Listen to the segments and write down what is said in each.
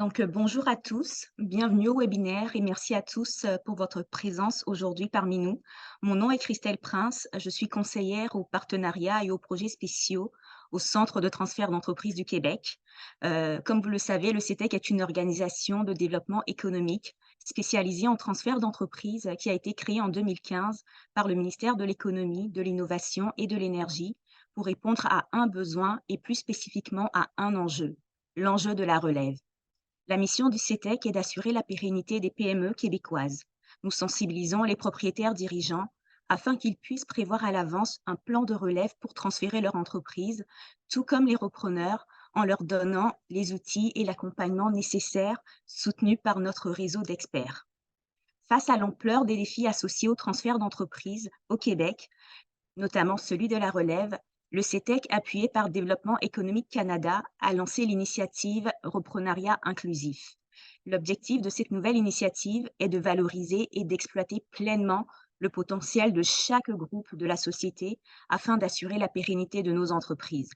Bonjour à tous, bienvenue au webinaire et merci à tous pour votre présence aujourd'hui parmi nous. Mon nom est Christelle Prince, je suis conseillère aux partenariats et aux projets spéciaux au Centre de transfert d'entreprise du Québec. Comme vous le savez, le CETEC est une organisation de développement économique spécialisée en transfert d'entreprise qui a été créée en 2015 par le ministère de l'Économie, de l'Innovation et de l'Énergie pour répondre à un besoin et plus spécifiquement à un enjeu, l'enjeu de la relève. La mission du CETEC est d'assurer la pérennité des PME québécoises. Nous sensibilisons les propriétaires dirigeants afin qu'ils puissent prévoir à l'avance un plan de relève pour transférer leur entreprise, tout comme les repreneurs, en leur donnant les outils et l'accompagnement nécessaires soutenus par notre réseau d'experts. Face à l'ampleur des défis associés au transfert d'entreprise au Québec, notamment celui de la relève, le CETEC, appuyé par Développement économique Canada, a lancé l'initiative Reprenariat inclusif. L'objectif de cette nouvelle initiative est de valoriser et d'exploiter pleinement le potentiel de chaque groupe de la société afin d'assurer la pérennité de nos entreprises.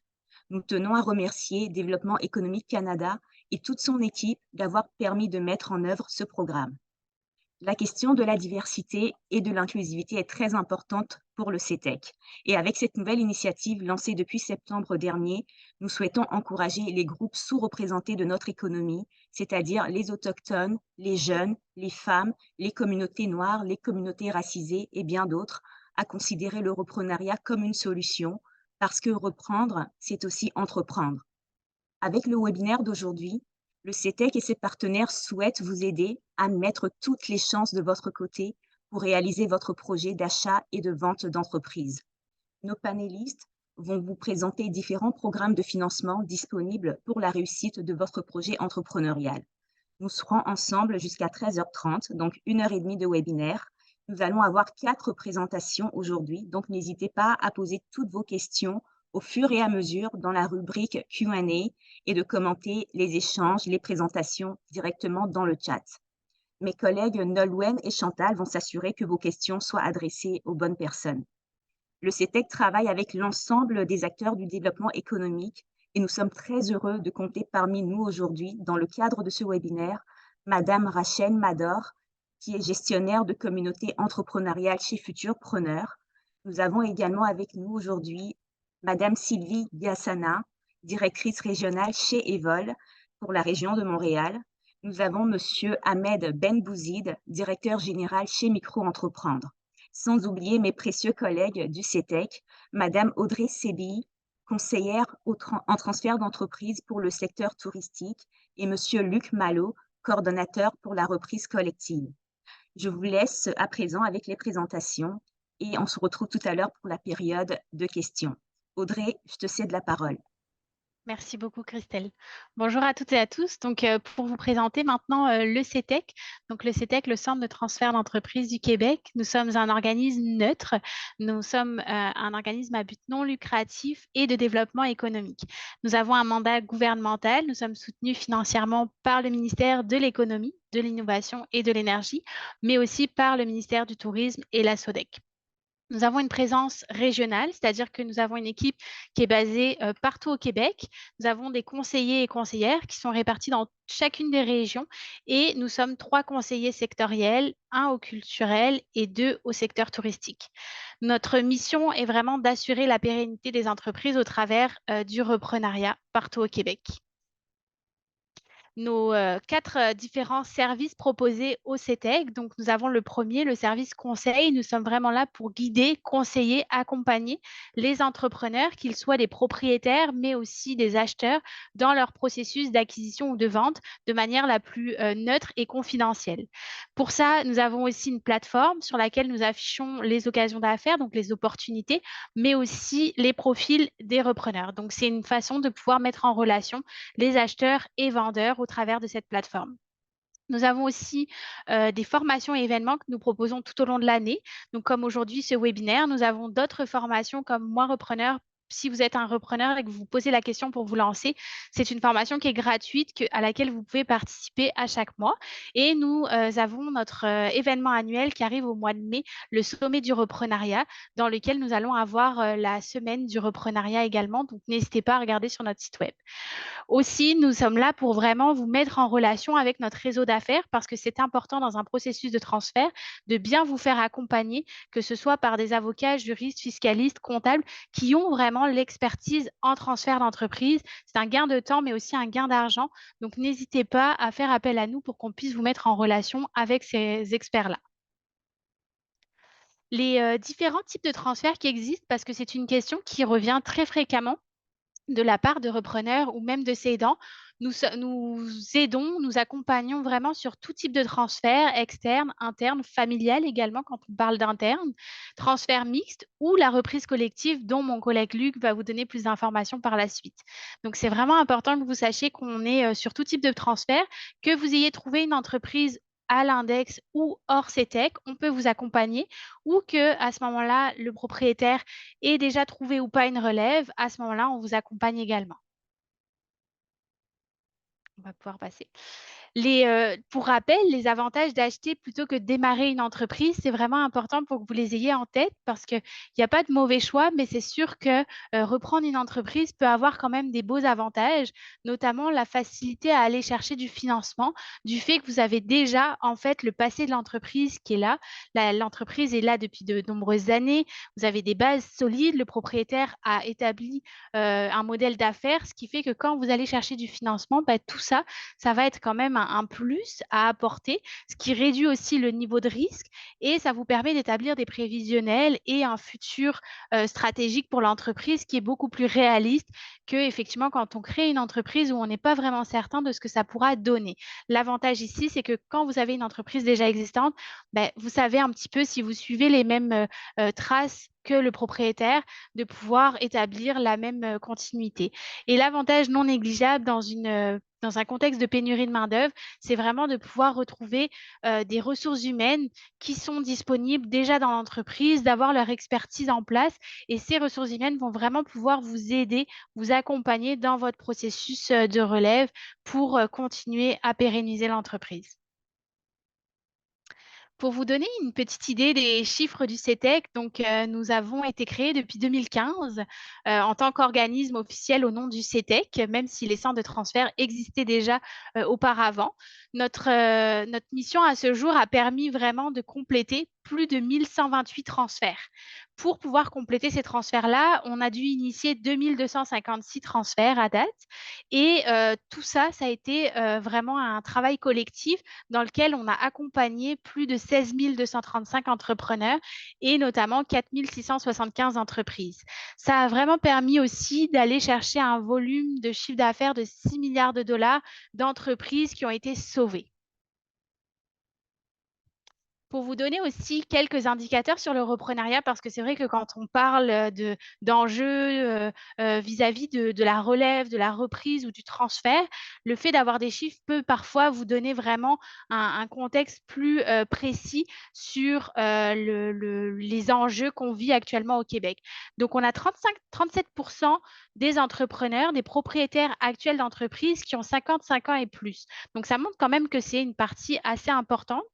Nous tenons à remercier Développement économique Canada et toute son équipe d'avoir permis de mettre en œuvre ce programme. La question de la diversité et de l'inclusivité est très importante pour le CETEC. Et avec cette nouvelle initiative lancée depuis septembre dernier, nous souhaitons encourager les groupes sous-représentés de notre économie, c'est-à-dire les autochtones, les jeunes, les femmes, les communautés noires, les communautés racisées et bien d'autres, à considérer le reprenariat comme une solution, parce que reprendre, c'est aussi entreprendre. Avec le webinaire d'aujourd'hui, le CETEC et ses partenaires souhaitent vous aider à mettre toutes les chances de votre côté pour réaliser votre projet d'achat et de vente d'entreprise. Nos panélistes vont vous présenter différents programmes de financement disponibles pour la réussite de votre projet entrepreneurial. Nous serons ensemble jusqu'à 13h30, donc 1 heure et demie de webinaire. Nous allons avoir 4 présentations aujourd'hui, donc n'hésitez pas à poser toutes vos questions au fur et à mesure dans la rubrique Q&A et de commenter les échanges, les présentations directement dans le chat. Mes collègues Nolwenn et Chantal vont s'assurer que vos questions soient adressées aux bonnes personnes. Le CETEC travaille avec l'ensemble des acteurs du développement économique et nous sommes très heureux de compter parmi nous aujourd'hui, dans le cadre de ce webinaire, Madame Rachel Mador, qui est gestionnaire de communauté entrepreneuriale chez Futurpreneur. Nous avons également avec nous aujourd'hui Madame Sylvie Gassana, directrice régionale chez Evol pour la région de Montréal. Nous avons Monsieur Ahmed Benbouzid, directeur général chez Micro-Entreprendre. Sans oublier mes précieux collègues du CETEC, Madame Audrey Sébi, conseillère en transfert d'entreprise pour le secteur touristique, et Monsieur Luc Malo, coordonnateur pour la reprise collective. Je vous laisse à présent avec les présentations et on se retrouve tout à l'heure pour la période de questions. Audrey, je te cède la parole. Merci beaucoup Christelle. Bonjour à toutes et à tous. Pour vous présenter maintenant le CETEC. Le CETEC, le Centre de transfert d'entreprise du Québec. Nous sommes un organisme neutre. Nous sommes un organisme à but non lucratif et de développement économique. Nous avons un mandat gouvernemental. Nous sommes soutenus financièrement par le ministère de l'Économie, de l'Innovation et de l'Énergie, mais aussi par le ministère du Tourisme et la SODEC. Nous avons une présence régionale, c'est-à-dire que nous avons une équipe qui est basée partout au Québec. Nous avons des conseillers et conseillères qui sont répartis dans chacune des régions et nous sommes 3 conseillers sectoriels, un au culturel et 2 au secteur touristique. Notre mission est vraiment d'assurer la pérennité des entreprises au travers du reprenariat partout au Québec. Nos 4 différents services proposés au CETEC. Donc, nous avons le premier, le service conseil. Nous sommes vraiment là pour guider, conseiller, accompagner les entrepreneurs, qu'ils soient des propriétaires, mais aussi des acheteurs, dans leur processus d'acquisition ou de vente de manière la plus neutre et confidentielle. Pour ça, nous avons aussi une plateforme sur laquelle nous affichons les occasions d'affaires, donc les opportunités, mais aussi les profils des repreneurs. Donc, c'est une façon de pouvoir mettre en relation les acheteurs et vendeurs au travers de cette plateforme. Nous avons aussi des formations et événements que nous proposons tout au long de l'année. Donc, comme aujourd'hui, ce webinaire, nous avons d'autres formations comme Moi Repreneur si vous êtes un repreneur et que vous vous posez la question pour vous lancer, c'est une formation qui est gratuite, à laquelle vous pouvez participer à chaque mois. Et nous avons notre événement annuel qui arrive au mois de mai, le sommet du reprenariat, dans lequel nous allons avoir la semaine du reprenariat également. Donc, n'hésitez pas à regarder sur notre site web. Aussi, nous sommes là pour vraiment vous mettre en relation avec notre réseau d'affaires parce que c'est important dans un processus de transfert de bien vous faire accompagner, que ce soit par des avocats, juristes, fiscalistes, comptables qui ont vraiment l'expertise en transfert d'entreprise. C'est un gain de temps, mais aussi un gain d'argent. Donc, n'hésitez pas à faire appel à nous pour qu'on puisse vous mettre en relation avec ces experts-là. Les différents types de transferts qui existent, parce que c'est une question qui revient très fréquemment de la part de repreneurs ou même de cédants. Nous aidons, nous accompagnons vraiment sur tout type de transfert, externe, interne, familial également quand on parle d'interne, transfert mixte ou la reprise collective dont mon collègue Luc va vous donner plus d'informations par la suite. Donc, c'est vraiment important que vous sachiez qu'on est sur tout type de transfert, que vous ayez trouvé une entreprise à l'index ou hors CETEC, on peut vous accompagner, ou que à ce moment-là, le propriétaire ait déjà trouvé ou pas une relève. À ce moment-là, on vous accompagne également. On va pouvoir passer. Pour rappel, les avantages d'acheter plutôt que de démarrer une entreprise, c'est vraiment important pour que vous les ayez en tête parce qu'il n'y a pas de mauvais choix, mais c'est sûr que reprendre une entreprise peut avoir quand même des beaux avantages, notamment la facilité à aller chercher du financement, du fait que vous avez déjà en fait le passé de l'entreprise qui est là. L'entreprise est là depuis de nombreuses années, vous avez des bases solides, le propriétaire a établi un modèle d'affaires, ce qui fait que quand vous allez chercher du financement, bah, tout ça, ça va être quand même un plus à apporter, ce qui réduit aussi le niveau de risque et ça vous permet d'établir des prévisionnels et un futur stratégique pour l'entreprise qui est beaucoup plus réaliste que effectivement quand on crée une entreprise où on n'est pas vraiment certain de ce que ça pourra donner. L'avantage ici, c'est que quand vous avez une entreprise déjà existante, ben, vous savez un petit peu si vous suivez les mêmes traces que le propriétaire, de pouvoir établir la même continuité. Et l'avantage non négligeable dans un contexte de pénurie de main-d'œuvre, c'est vraiment de pouvoir retrouver des ressources humaines qui sont disponibles déjà dans l'entreprise, d'avoir leur expertise en place. Et ces ressources humaines vont vraiment pouvoir vous aider, vous accompagner dans votre processus de relève pour continuer à pérenniser l'entreprise. Pour vous donner une petite idée des chiffres du CETEC, donc nous avons été créés depuis 2015 en tant qu'organisme officiel au nom du CETEC, même si les centres de transfert existaient déjà auparavant. Notre mission à ce jour a permis vraiment de compléter plus de 1128 transferts. Pour pouvoir compléter ces transferts-là, on a dû initier 2256 transferts à date. Et tout ça, ça a été vraiment un travail collectif dans lequel on a accompagné plus de 16 235 entrepreneurs et notamment 4 675 entreprises. Ça a vraiment permis aussi d'aller chercher un volume de chiffre d'affaires de 6 milliards de dollars d'entreprises qui ont été sauvées. Pour vous donner aussi quelques indicateurs sur le reprenariat, parce que c'est vrai que quand on parle d'enjeux vis-à-vis de la relève, de la reprise ou du transfert, le fait d'avoir des chiffres peut parfois vous donner vraiment un contexte plus précis sur les enjeux qu'on vit actuellement au Québec. Donc, on a 37% des entrepreneurs, des propriétaires actuels d'entreprises qui ont 55 ans et plus. Donc, ça montre quand même que c'est une partie assez importante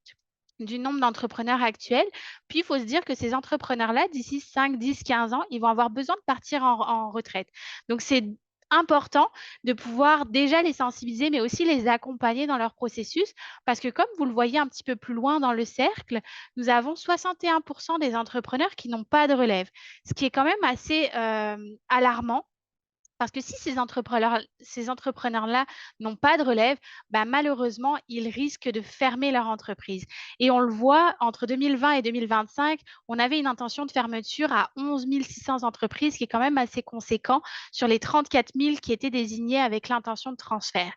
du nombre d'entrepreneurs actuels. Puis, il faut se dire que ces entrepreneurs-là, d'ici 5, 10, 15 ans, ils vont avoir besoin de partir en retraite. Donc, c'est important de pouvoir déjà les sensibiliser, mais aussi les accompagner dans leur processus, parce que comme vous le voyez un petit peu plus loin dans le cercle, nous avons 61% des entrepreneurs qui n'ont pas de relève, ce qui est quand même assez alarmant. Parce que si ces entrepreneurs-là n'ont pas de relève, bah, malheureusement, ils risquent de fermer leur entreprise. Et on le voit, entre 2020 et 2025, on avait une intention de fermeture à 11 600 entreprises, qui est quand même assez conséquent sur les 34 000 qui étaient désignées avec l'intention de transfert.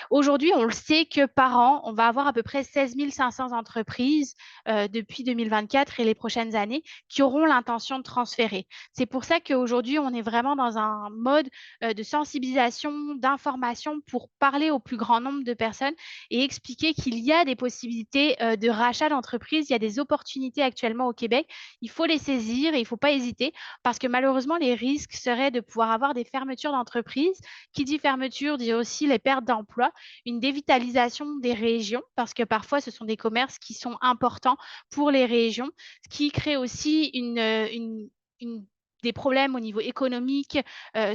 Aujourd'hui, on le sait que par an, on va avoir à peu près 16 500 entreprises depuis 2024 et les prochaines années qui auront l'intention de transférer. C'est pour ça qu'aujourd'hui, on est vraiment dans un mode de sensibilisation, d'information pour parler au plus grand nombre de personnes et expliquer qu'il y a des possibilités de rachat d'entreprises, il y a des opportunités actuellement au Québec. Il faut les saisir et il ne faut pas hésiter parce que malheureusement, les risques seraient de pouvoir avoir des fermetures d'entreprises. Qui dit fermeture dit aussi les pertes d'emplois, une dévitalisation des régions parce que parfois, ce sont des commerces qui sont importants pour les régions, ce qui crée aussi des problèmes au niveau économique,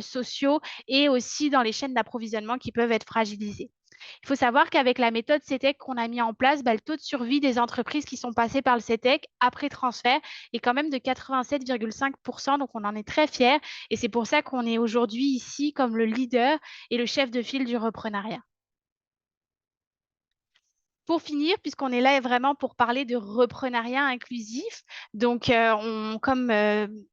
sociaux et aussi dans les chaînes d'approvisionnement qui peuvent être fragilisées. Il faut savoir qu'avec la méthode CETEC qu'on a mis en place, le taux de survie des entreprises qui sont passées par le CETEC après transfert est quand même de 87,5%. Donc, on en est très fiers. Et c'est pour ça qu'on est aujourd'hui ici comme le leader et le chef de file du reprenariat. Pour finir, puisqu'on est là vraiment pour parler de reprenariat inclusif, donc comme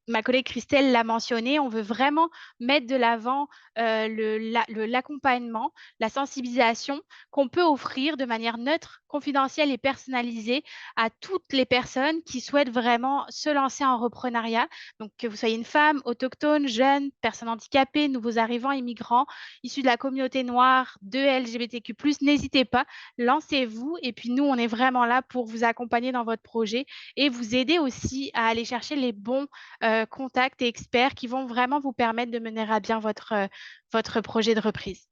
ma collègue Christelle l'a mentionné, on veut vraiment mettre de l'avant l'accompagnement, la sensibilisation qu'on peut offrir de manière neutre, confidentielle et personnalisée à toutes les personnes qui souhaitent vraiment se lancer en reprenariat. Donc, que vous soyez une femme, autochtone, jeune, personne handicapée, nouveaux arrivants, immigrants, issus de la communauté noire, de LGBTQ+, n'hésitez pas, lancez-vous et puis nous, on est vraiment là pour vous accompagner dans votre projet et vous aider aussi à aller chercher les bons contacts et experts qui vont vraiment vous permettre de mener à bien votre projet de reprise.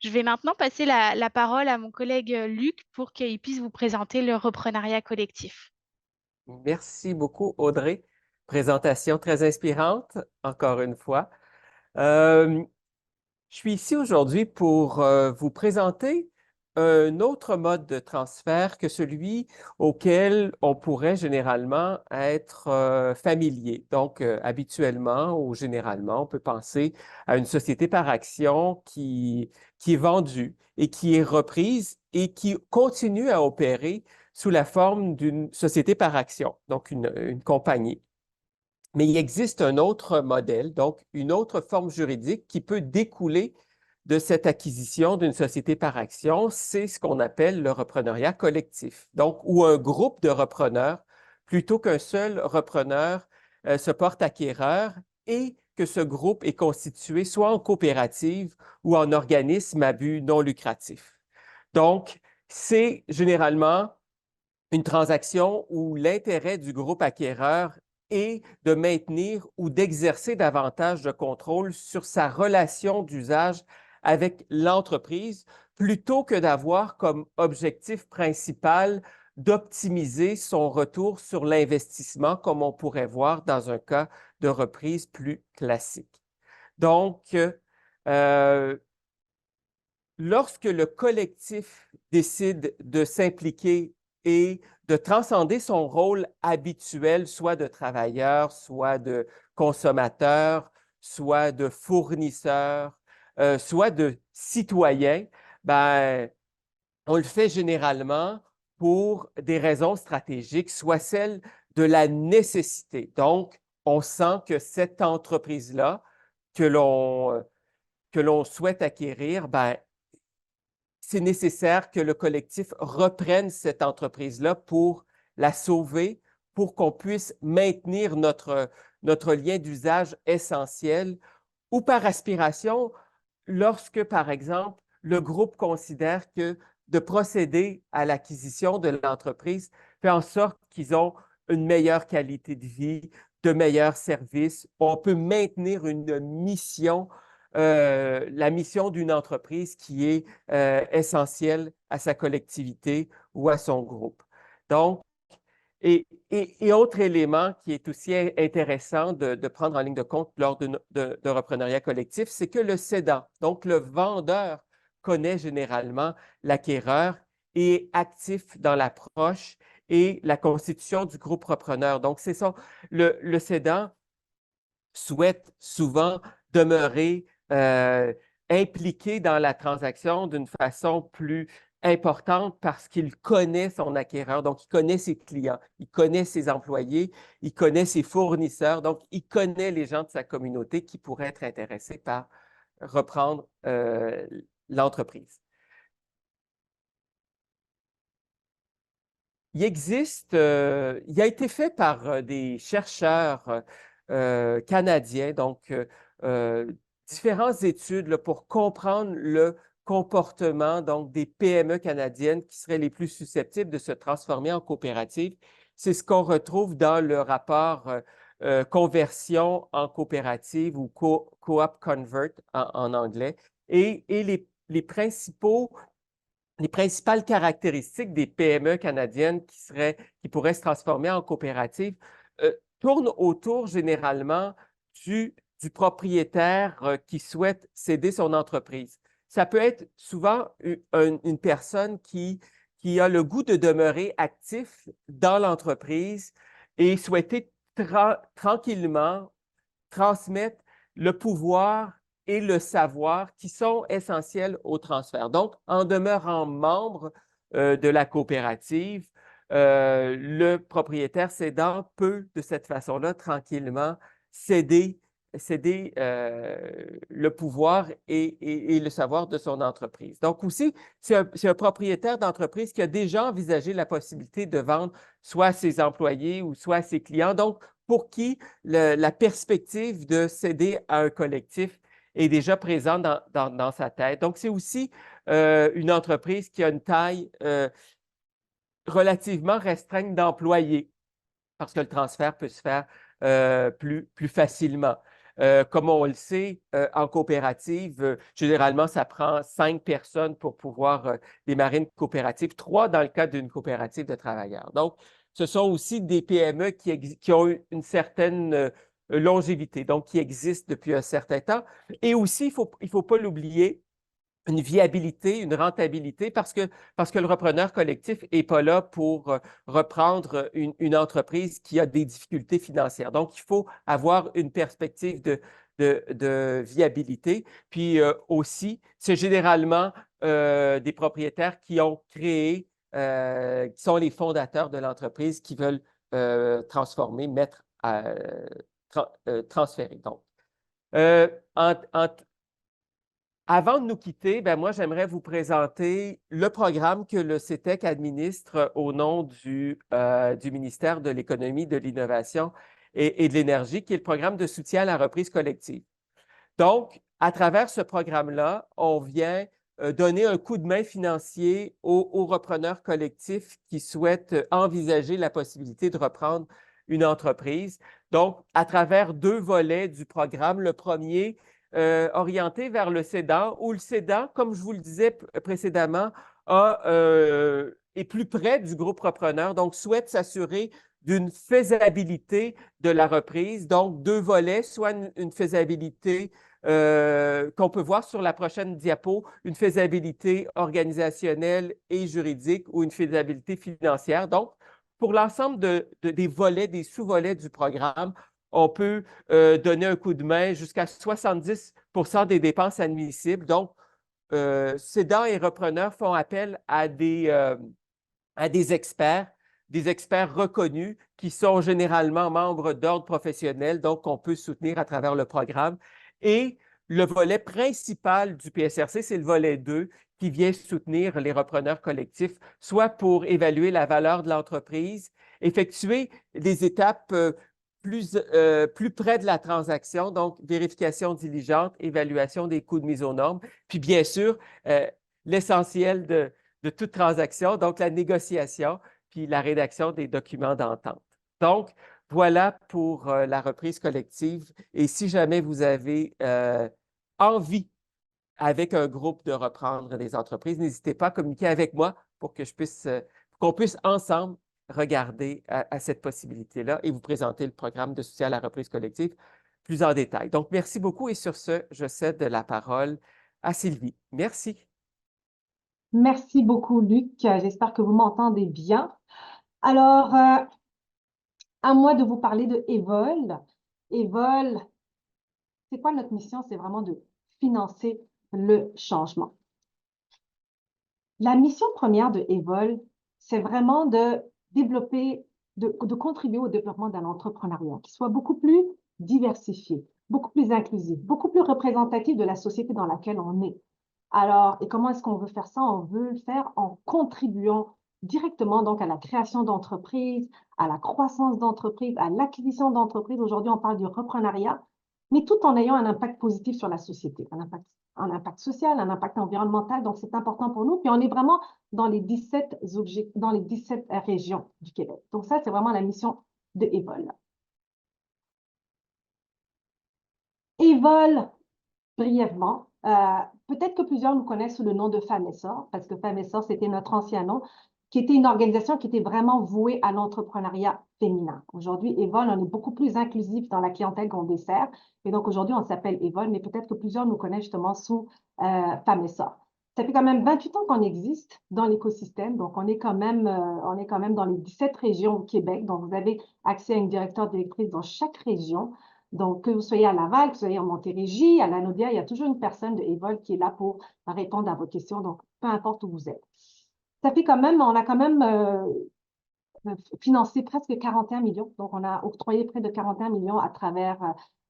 Je vais maintenant passer la parole à mon collègue Luc pour qu'il puisse vous présenter le reprenariat collectif. Merci beaucoup, Audrey. Présentation très inspirante, encore une fois. Je suis ici aujourd'hui pour vous présenter un autre mode de transfert que celui auquel on pourrait généralement être familier. Donc, habituellement ou généralement, on peut penser à une société par action qui est vendue et qui est reprise et qui continue à opérer sous la forme d'une société par action, donc une compagnie. Mais il existe un autre modèle, donc une autre forme juridique qui peut découler de cette acquisition d'une société par action, c'est ce qu'on appelle le reprenariat collectif, donc où un groupe de repreneurs, plutôt qu'un seul repreneur, se porte acquéreur et que ce groupe est constitué soit en coopérative ou en organisme à but non lucratif. Donc, c'est généralement une transaction où l'intérêt du groupe acquéreur est de maintenir ou d'exercer davantage de contrôle sur sa relation d'usage avec l'entreprise plutôt que d'avoir comme objectif principal d'optimiser son retour sur l'investissement comme on pourrait voir dans un cas de reprise plus classique. Donc, lorsque le collectif décide de s'impliquer et de transcender son rôle habituel, soit de travailleur, soit de consommateur, soit de fournisseur, soit de citoyen, ben, on le fait généralement pour des raisons stratégiques, soit celle de la nécessité. Donc, on sent que cette entreprise-là que l'on souhaite acquérir, ben, c'est nécessaire que le collectif reprenne cette entreprise-là pour la sauver, pour qu'on puisse maintenir notre lien d'usage essentiel, ou par aspiration, lorsque, par exemple, le groupe considère que de procéder à l'acquisition de l'entreprise fait en sorte qu'ils ont une meilleure qualité de vie, de meilleurs services. On peut maintenir une mission, la mission d'une entreprise qui est essentielle à sa collectivité ou à son groupe. Donc, et autre élément qui est aussi intéressant de prendre en ligne de compte lors de reprenariat collectif, c'est que le cédant, donc le vendeur, connaît généralement l'acquéreur et est actif dans l'approche et la constitution du groupe repreneur. Donc, c'est ça. Le cédant souhaite souvent demeurer impliqué dans la transaction d'une façon plus importante parce qu'il connaît son acquéreur, donc il connaît ses clients, il connaît ses employés, il connaît ses fournisseurs, donc il connaît les gens de sa communauté qui pourraient être intéressés par reprendre l'entreprise. Il existe, il a été fait par des chercheurs canadiens, donc différentes études là, pour comprendre le comportement donc, des PME canadiennes qui seraient les plus susceptibles de se transformer en coopératives. C'est ce qu'on retrouve dans le rapport Conversion en coopérative ou Co-op Convert en anglais. Et les principales caractéristiques des PME canadiennes qui pourraient se transformer en coopérative tournent autour généralement du propriétaire qui souhaite céder son entreprise. Ça peut être souvent une personne qui a le goût de demeurer actif dans l'entreprise et souhaiter tranquillement transmettre le pouvoir et le savoir qui sont essentiels au transfert. Donc, en demeurant membre de la coopérative, le propriétaire cédant peut, de cette façon-là, tranquillement céder le pouvoir et le savoir de son entreprise. Donc aussi, c'est un propriétaire d'entreprise qui a déjà envisagé la possibilité de vendre soit à ses employés ou soit à ses clients. Donc, pour qui la perspective de céder à un collectif est déjà présente dans sa tête. Donc, c'est aussi une entreprise qui a une taille relativement restreinte d'employés parce que le transfert peut se faire plus facilement. Comme on le sait, en coopérative, généralement, ça prend 5 personnes pour pouvoir démarrer une coopérative, 3 dans le cas d'une coopérative de travailleurs. Donc, ce sont aussi des PME qui ont une certaine longévité, donc qui existent depuis un certain temps. Et aussi, il faut pas l'oublier, une viabilité, une rentabilité, parce que le repreneur collectif n'est pas là pour reprendre une entreprise qui a des difficultés financières. Donc, il faut avoir une perspective de viabilité. Puis aussi, c'est généralement des propriétaires qui ont créé, qui sont les fondateurs de l'entreprise, qui veulent transformer, transférer. Donc, avant de nous quitter, ben moi, j'aimerais vous présenter le programme que le CETEC administre au nom du ministère de l'Économie, de l'Innovation et de l'Énergie, qui est le programme de soutien à la reprise collective. Donc, à travers ce programme-là, on vient donner un coup de main financier aux repreneurs collectifs qui souhaitent envisager la possibilité de reprendre une entreprise. Donc, à travers 2 volets du programme, le premier, orienté vers le cédant, où le cédant, comme je vous le disais précédemment, est plus près du groupe repreneur, donc souhaite s'assurer d'une faisabilité de la reprise. Donc, 2 volets, soit une faisabilité qu'on peut voir sur la prochaine diapo, une faisabilité organisationnelle et juridique ou une faisabilité financière. Donc, pour l'ensemble des volets, des sous-volets du programme, on peut donner un coup de main jusqu'à 70 des dépenses admissibles. Donc, cédants et repreneurs font appel à des experts reconnus qui sont généralement membres d'ordres professionnels, donc qu'on peut soutenir à travers le programme. Et le volet principal du PSRC, c'est le volet 2 qui vient soutenir les repreneurs collectifs, soit pour évaluer la valeur de l'entreprise, effectuer des étapes plus près de la transaction, donc vérification diligente, évaluation des coûts de mise aux normes, puis bien sûr, l'essentiel de toute transaction, donc la négociation, puis la rédaction des documents d'entente. Donc, voilà pour la reprise collective. Et si jamais vous avez envie, avec un groupe, de reprendre des entreprises, n'hésitez pas à communiquer avec moi pour que qu'on puisse ensemble regarder à cette possibilité-là et vous présenter le programme de soutien à la reprise collective plus en détail. Donc, merci beaucoup et sur ce, je cède la parole à Sylvie. Merci. Merci beaucoup, Luc. J'espère que vous m'entendez bien. Alors, à moi de vous parler de Evol. Evol, c'est quoi notre mission? C'est vraiment de financer le changement. La mission première de Evol, c'est vraiment de développer, de contribuer au développement d'un entrepreneuriat qui soit beaucoup plus diversifié, beaucoup plus inclusif, beaucoup plus représentatif de la société dans laquelle on est. Alors, et comment est-ce qu'on veut faire ça? On veut le faire en contribuant directement donc à la création d'entreprises, à la croissance d'entreprises, à l'acquisition d'entreprises. Aujourd'hui, on parle du reprenariat. mais tout en ayant un impact positif sur la société, un impact social, un impact environnemental. Donc, c'est important pour nous. Puis, on est vraiment dans les 17 régions du Québec. Donc, ça, c'est vraiment la mission de Evol. Evol, brièvement, peut-être que plusieurs nous connaissent sous le nom de Femmes Essor, parce que Femmes Essor, c'était notre ancien nom, qui était une organisation qui était vraiment vouée à l'entrepreneuriat féminin. Aujourd'hui, Evol, on est beaucoup plus inclusif dans la clientèle qu'on dessert. Et donc, aujourd'hui, on s'appelle Evol, mais peut-être que plusieurs nous connaissent justement sous Femmes Essor. Ça fait quand même 28 ans qu'on existe dans l'écosystème. Donc, on est quand même dans les 17 régions au Québec. Donc, vous avez accès à une directrice dans chaque région. Donc, que vous soyez à Laval, que vous soyez en Montérégie, à Lanaudière, il y a toujours une personne de Evol qui est là pour répondre à vos questions. Donc, peu importe où vous êtes. Ça fait quand même, on a quand même financé presque 41 millions. Donc, on a octroyé près de 41 millions à travers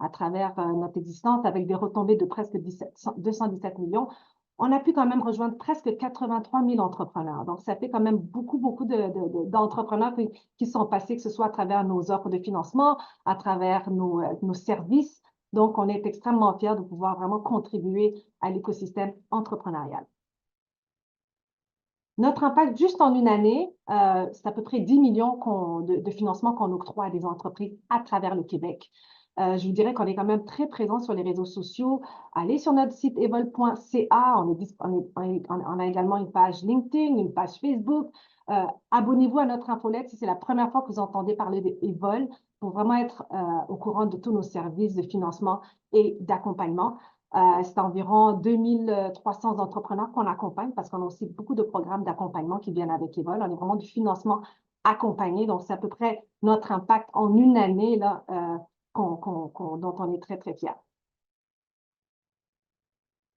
notre existence avec des retombées de presque 217 millions. On a pu quand même rejoindre presque 83 000 entrepreneurs. Donc, ça fait quand même beaucoup d'entrepreneurs qui sont passés, que ce soit à travers nos offres de financement, à travers nos services. Donc, on est extrêmement fiers de pouvoir vraiment contribuer à l'écosystème entrepreneurial. Notre impact, juste en une année, c'est à peu près 10 millions de financement qu'on octroie à des entreprises à travers le Québec. Je vous dirais qu'on est quand même très présent sur les réseaux sociaux. Allez sur notre site evol.ca. On a également une page LinkedIn, une page Facebook. Abonnez-vous à notre infolette si c'est la première fois que vous entendez parler d'Evol pour vraiment être au courant de tous nos services de financement et d'accompagnement. C'est environ 2300 entrepreneurs qu'on accompagne parce qu'on a aussi beaucoup de programmes d'accompagnement qui viennent avec Evol. On est vraiment du financement accompagné. Donc, c'est à peu près notre impact en une année là, dont on est très, très fiers.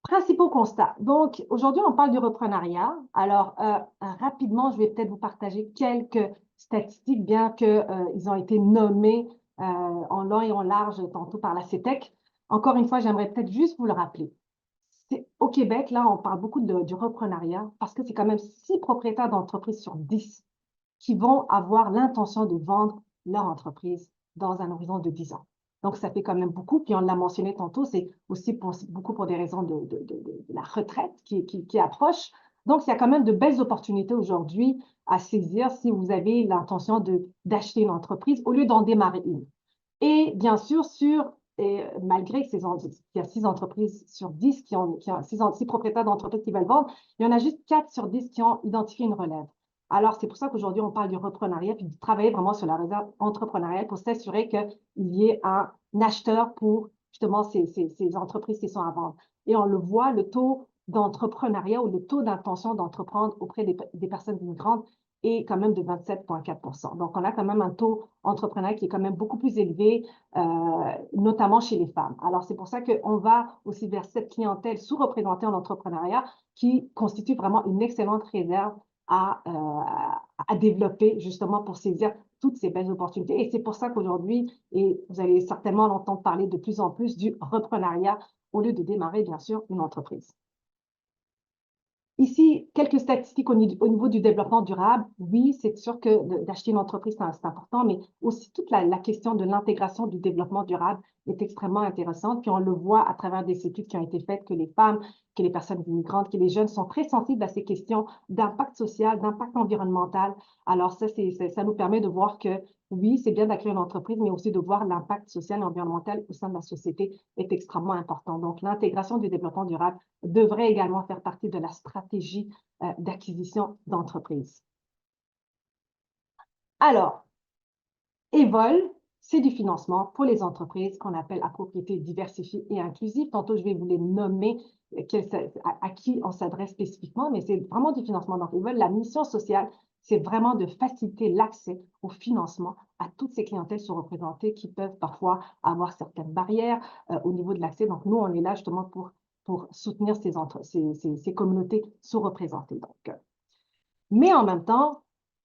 Principaux constats. Donc, aujourd'hui, on parle du reprenariat. Alors, rapidement, je vais peut-être vous partager quelques statistiques, bien qu'ils ont été nommés en long et en large tantôt par la CETEC. Encore une fois, j'aimerais peut-être juste vous le rappeler. Au Québec, là, on parle beaucoup du reprenariat parce que c'est quand même 6 propriétaires d'entreprises sur 10 qui vont avoir l'intention de vendre leur entreprise dans un horizon de 10 ans. Donc, ça fait quand même beaucoup. Puis, on l'a mentionné tantôt, c'est aussi beaucoup pour des raisons de la retraite qui approche. Donc, il y a quand même de belles opportunités aujourd'hui à saisir si vous avez l'intention d'acheter une entreprise au lieu d'en démarrer une. Et bien sûr, malgré qu'il y a 6 entreprises sur 10 6 propriétaires d'entreprises qui veulent vendre, il y en a juste 4 sur 10 qui ont identifié une relève. Alors, c'est pour ça qu'aujourd'hui, on parle du reprenariat puis de travailler vraiment sur la réserve entrepreneuriale pour s'assurer qu'il y ait un acheteur pour justement ces entreprises qui sont à vendre. Et on le voit, le taux d'entrepreneuriat ou le taux d'intention d'entreprendre auprès des personnes immigrantes est quand même de 27,4 %. Donc, on a quand même un taux entrepreneurial qui est quand même beaucoup plus élevé, notamment chez les femmes. Alors, c'est pour ça qu'on va aussi vers cette clientèle sous-représentée en entrepreneuriat qui constitue vraiment une excellente réserve à développer justement pour saisir toutes ces belles opportunités. Et c'est pour ça qu'aujourd'hui, et vous allez certainement l'entendre parler de plus en plus du reprenariat au lieu de démarrer, bien sûr, une entreprise. Ici, quelques statistiques au niveau du développement durable. Oui, c'est sûr que d'acheter une entreprise, c'est important, mais aussi toute la question de l'intégration du développement durable est extrêmement intéressante. Puis on le voit à travers des études qui ont été faites que les femmes, que les personnes immigrantes, que les jeunes sont très sensibles à ces questions d'impact social, d'impact environnemental. Alors ça nous permet de voir que oui, c'est bien d'acquérir une entreprise, mais aussi de voir l'impact social et environnemental au sein de la société est extrêmement important. Donc, l'intégration du développement durable devrait également faire partie de la stratégie d'acquisition d'entreprises. Alors, Evol, c'est du financement pour les entreprises qu'on appelle à propriété diversifiée et inclusive. Tantôt, je vais vous les nommer, à qui on s'adresse spécifiquement, mais c'est vraiment du financement. Donc, Evol, la mission sociale, c'est vraiment de faciliter l'accès au financement à toutes ces clientèles sous-représentées qui peuvent parfois avoir certaines barrières au niveau de l'accès. Donc, nous, on est là justement pour soutenir ces communautés sous-représentées. Mais en même temps,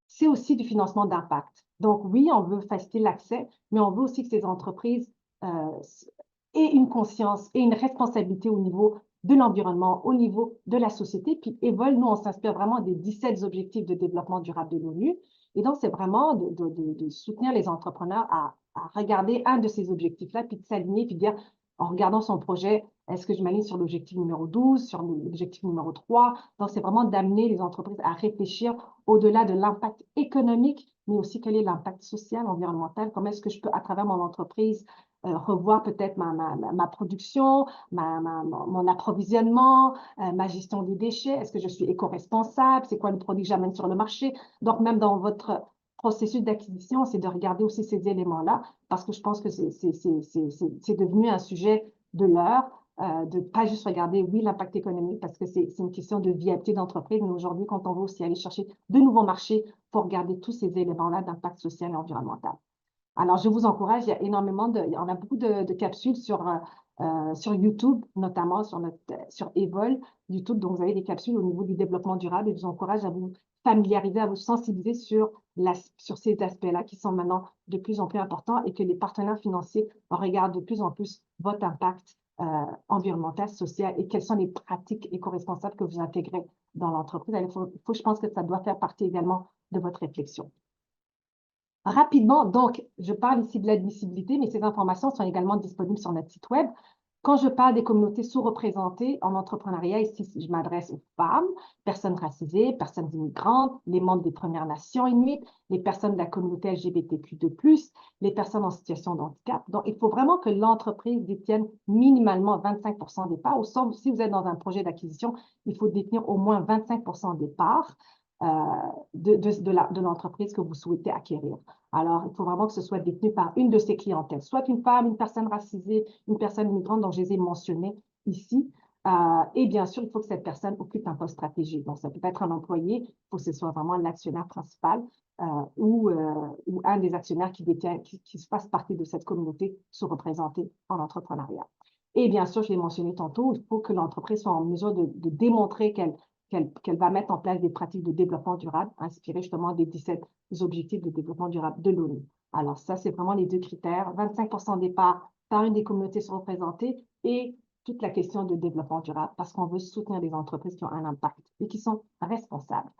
c'est aussi du financement d'impact. Donc, oui, on veut faciliter l'accès, mais on veut aussi que ces entreprises aient une conscience et une responsabilité au niveau de l'environnement, au niveau de la société. Puis Evol, nous, on s'inspire vraiment des 17 objectifs de développement durable de l'ONU. Et donc, c'est vraiment de soutenir les entrepreneurs à regarder un de ces objectifs-là, puis de s'aligner, puis de dire, en regardant son projet, est-ce que je m'aligne sur l'objectif numéro 12, sur l'objectif numéro 3? Donc, c'est vraiment d'amener les entreprises à réfléchir au-delà de l'impact économique, mais aussi quel est l'impact social, environnemental, comment est-ce que je peux, à travers mon entreprise, revoir peut-être ma production, mon approvisionnement, ma gestion des déchets, est-ce que je suis éco-responsable, c'est quoi le produit que j'amène sur le marché? Donc, même dans votre processus d'acquisition, c'est de regarder aussi ces éléments-là, parce que je pense que c'est devenu un sujet de l'heure, de ne pas juste regarder, oui, l'impact économique, parce que c'est une question de viabilité d'entreprise, mais aujourd'hui, quand on veut aussi aller chercher de nouveaux marchés, il faut regarder tous ces éléments-là d'impact social et environnemental. Alors, je vous encourage, il y a énormément on a beaucoup de capsules sur YouTube, notamment sur Evol, YouTube, donc vous avez des capsules au niveau du développement durable et je vous encourage à vous familiariser, à vous sensibiliser sur ces aspects-là qui sont maintenant de plus en plus importants et que les partenaires financiers regardent de plus en plus votre impact environnemental, social et quelles sont les pratiques éco-responsables que vous intégrez dans l'entreprise. Je pense que ça doit faire partie également de votre réflexion. Rapidement, donc, je parle ici de l'admissibilité, mais ces informations sont également disponibles sur notre site web. Quand je parle des communautés sous-représentées en entrepreneuriat, ici, je m'adresse aux femmes, personnes racisées, personnes immigrantes, les membres des Premières Nations inuites, les personnes de la communauté LGBTQ2+, les personnes en situation de handicap. Donc, il faut vraiment que l'entreprise détienne minimalement 25% des parts. Si vous êtes dans un projet d'acquisition, il faut détenir au moins 25% des parts de l'entreprise que vous souhaitez acquérir. Alors, il faut vraiment que ce soit détenu par une de ces clientèles, soit une femme, une personne racisée, une personne immigrante, dont je les ai mentionnées ici. Et bien sûr, il faut que cette personne occupe un poste stratégique. Donc, ça peut être un employé, il faut que ce soit vraiment l'actionnaire principal ou un des actionnaires qui fasse partie de cette communauté sous-représentée en entrepreneuriat. Et bien sûr, je l'ai mentionné tantôt, il faut que l'entreprise soit en mesure de démontrer qu'elle va mettre en place des pratiques de développement durable, inspirées justement des 17 objectifs de développement durable de l'ONU. Alors ça, c'est vraiment les deux critères, 25% des parts par une des communautés sous-représentées et toute la question de développement durable, parce qu'on veut soutenir des entreprises qui ont un impact et qui sont responsables.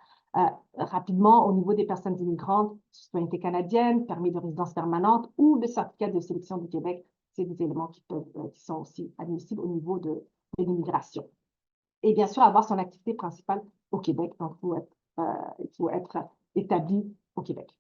Rapidement, au niveau des personnes immigrantes, citoyenneté canadienne, permis de résidence permanente ou le certificat de sélection du Québec, c'est des éléments qui sont aussi admissibles au niveau de l'immigration. Et bien sûr, avoir son activité principale au Québec. Donc, il faut être établi au Québec.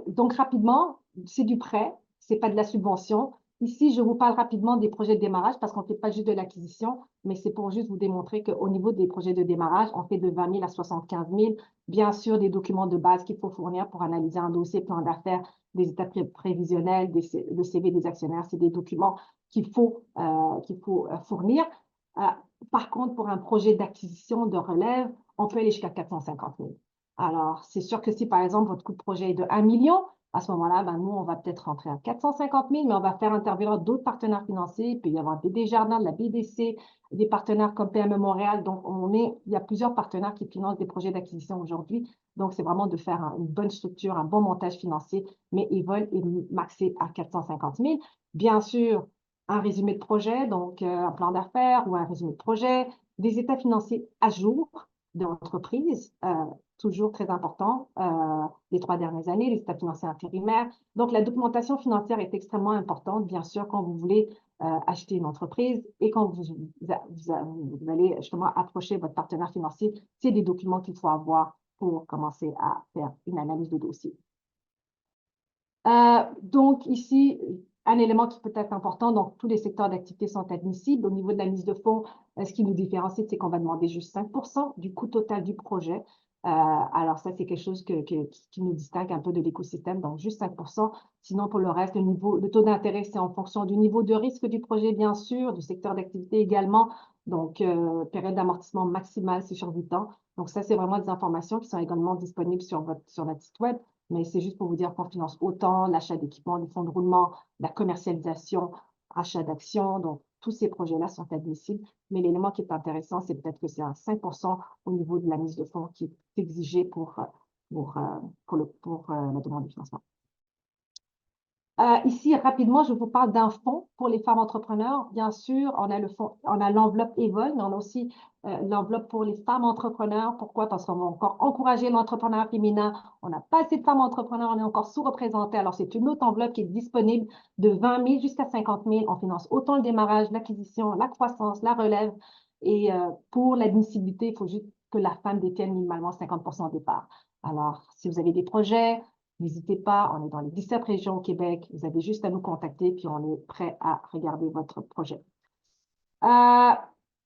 Donc, rapidement, c'est du prêt, ce n'est pas de la subvention. Ici, je vous parle rapidement des projets de démarrage parce qu'on ne fait pas juste de l'acquisition, mais c'est pour juste vous démontrer qu'au niveau des projets de démarrage, on fait de 20 000 à 75 000. Bien sûr, des documents de base qu'il faut fournir pour analyser un dossier, plan d'affaires, des états prévisionnels, le CV des actionnaires, c'est des documents qu'il faut fournir. Par contre, pour un projet d'acquisition de relève, on peut aller jusqu'à 450 000. Alors, c'est sûr que si, par exemple, votre coût de projet est de 1 million, à ce moment-là, nous, on va peut-être rentrer à 450 000, mais on va faire intervenir d'autres partenaires financiers. Il peut y avoir des Desjardins, de la BDC, des partenaires comme PME Montréal. Donc, il y a plusieurs partenaires qui financent des projets d'acquisition aujourd'hui. Donc, c'est vraiment de faire une bonne structure, un bon montage financier, mais Evol est maxé à 450 000. Bien sûr, un résumé de projet, donc un plan d'affaires ou un résumé de projet, des états financiers à jour de l'entreprise, toujours très important, les 3 dernières années, les états financiers intérimaires. Donc, la documentation financière est extrêmement importante, bien sûr, quand vous voulez acheter une entreprise et quand vous allez justement approcher votre partenaire financier, c'est des documents qu'il faut avoir pour commencer à faire une analyse de dossier. Donc, ici, un élément qui peut être important, donc tous les secteurs d'activité sont admissibles. Au niveau de la mise de fonds, ce qui nous différencie, c'est qu'on va demander juste 5% du coût total du projet. Alors ça, c'est quelque chose qui nous distingue un peu de l'écosystème, donc juste 5%. Sinon, pour le reste, le taux d'intérêt, c'est en fonction du niveau de risque du projet, bien sûr, du secteur d'activité également. Donc, période d'amortissement maximale, c'est sur 8 ans. Donc ça, c'est vraiment des informations qui sont également disponibles sur notre site web. Mais c'est juste pour vous dire qu'on finance autant l'achat d'équipements, les fonds de roulement, la commercialisation, achat d'actions. Donc, tous ces projets-là sont admissibles. Mais l'élément qui est intéressant, c'est peut-être que c'est un 5% au niveau de la mise de fonds qui est exigé pour la demande de financement. Ici, rapidement, je vous parle d'un fonds pour les femmes entrepreneurs. Bien sûr, on a le fonds, on a l'enveloppe Evol, mais on a aussi l'enveloppe pour les femmes entrepreneurs. Pourquoi? Parce qu'on va encore encourager l'entrepreneuriat féminin. On n'a pas assez de femmes entrepreneurs, on est encore sous-représenté. Alors, c'est une autre enveloppe qui est disponible de 20 000 jusqu'à 50 000. On finance autant le démarrage, l'acquisition, la croissance, la relève. Et pour l'admissibilité, il faut juste que la femme détienne minimalement 50% au départ. Alors, si vous avez des projets, n'hésitez pas, on est dans les 17 régions au Québec. Vous avez juste à nous contacter, puis on est prêt à regarder votre projet.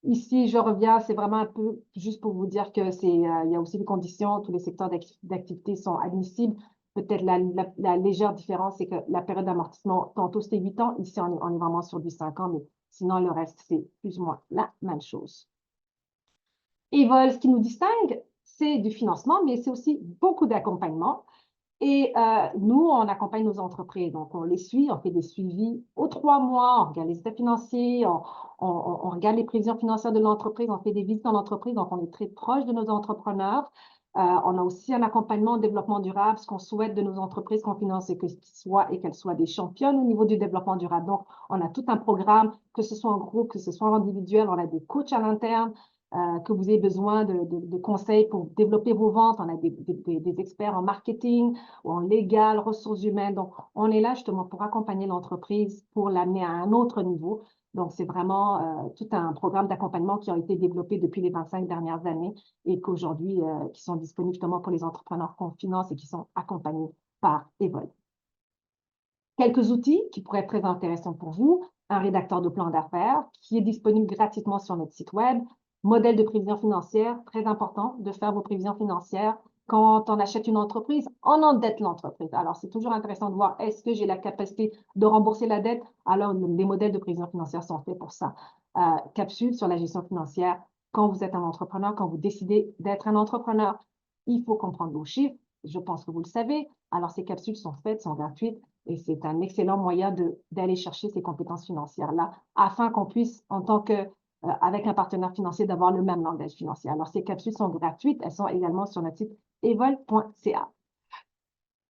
Ici, je reviens, c'est vraiment un peu juste pour vous dire que il y a aussi des conditions, tous les secteurs d'activité sont admissibles. Peut-être la légère différence, c'est que la période d'amortissement, tantôt c'était 8 ans, ici on est vraiment sur du 5 ans, mais sinon le reste, c'est plus ou moins la même chose. Evol, ce qui nous distingue, c'est du financement, mais c'est aussi beaucoup d'accompagnement. Et nous, on accompagne nos entreprises. Donc, on les suit, on fait des suivis aux 3 mois, on regarde les états financiers, on regarde les prévisions financières de l'entreprise, on fait des visites dans l'entreprise. Donc, on est très proche de nos entrepreneurs. On a aussi un accompagnement au développement durable. Ce qu'on souhaite de nos entreprises qu'on finance, c'est qu'elles soient des championnes au niveau du développement durable. Donc, on a tout un programme, que ce soit en groupe, que ce soit en individuel. On a des coachs à l'interne. Que vous ayez besoin de conseils pour développer vos ventes. On a des experts en marketing ou en légal, ressources humaines. Donc, on est là justement pour accompagner l'entreprise, pour l'amener à un autre niveau. Donc, c'est vraiment tout un programme d'accompagnement qui a été développé depuis les 25 dernières années et qu'aujourd'hui, qui sont disponibles justement pour les entrepreneurs qu'on finance et qui sont accompagnés par Evol. Quelques outils qui pourraient être très intéressants pour vous. Un rédacteur de plan d'affaires qui est disponible gratuitement sur notre site web. Modèle de prévision financière, très important de faire vos prévisions financières. Quand on achète une entreprise, on endette l'entreprise. Alors, c'est toujours intéressant de voir est-ce que j'ai la capacité de rembourser la dette? Alors, les modèles de prévision financière sont faits pour ça. Capsule sur la gestion financière. Quand vous êtes un entrepreneur, quand vous décidez d'être un entrepreneur, il faut comprendre vos chiffres. Je pense que vous le savez. Alors, ces capsules sont faites, sont gratuites et c'est un excellent moyen d'aller chercher ces compétences financières-là afin qu'on puisse, en tant que avec un partenaire financier, d'avoir le même langage financier. Alors, ces capsules sont gratuites. Elles sont également sur notre site evol.ca.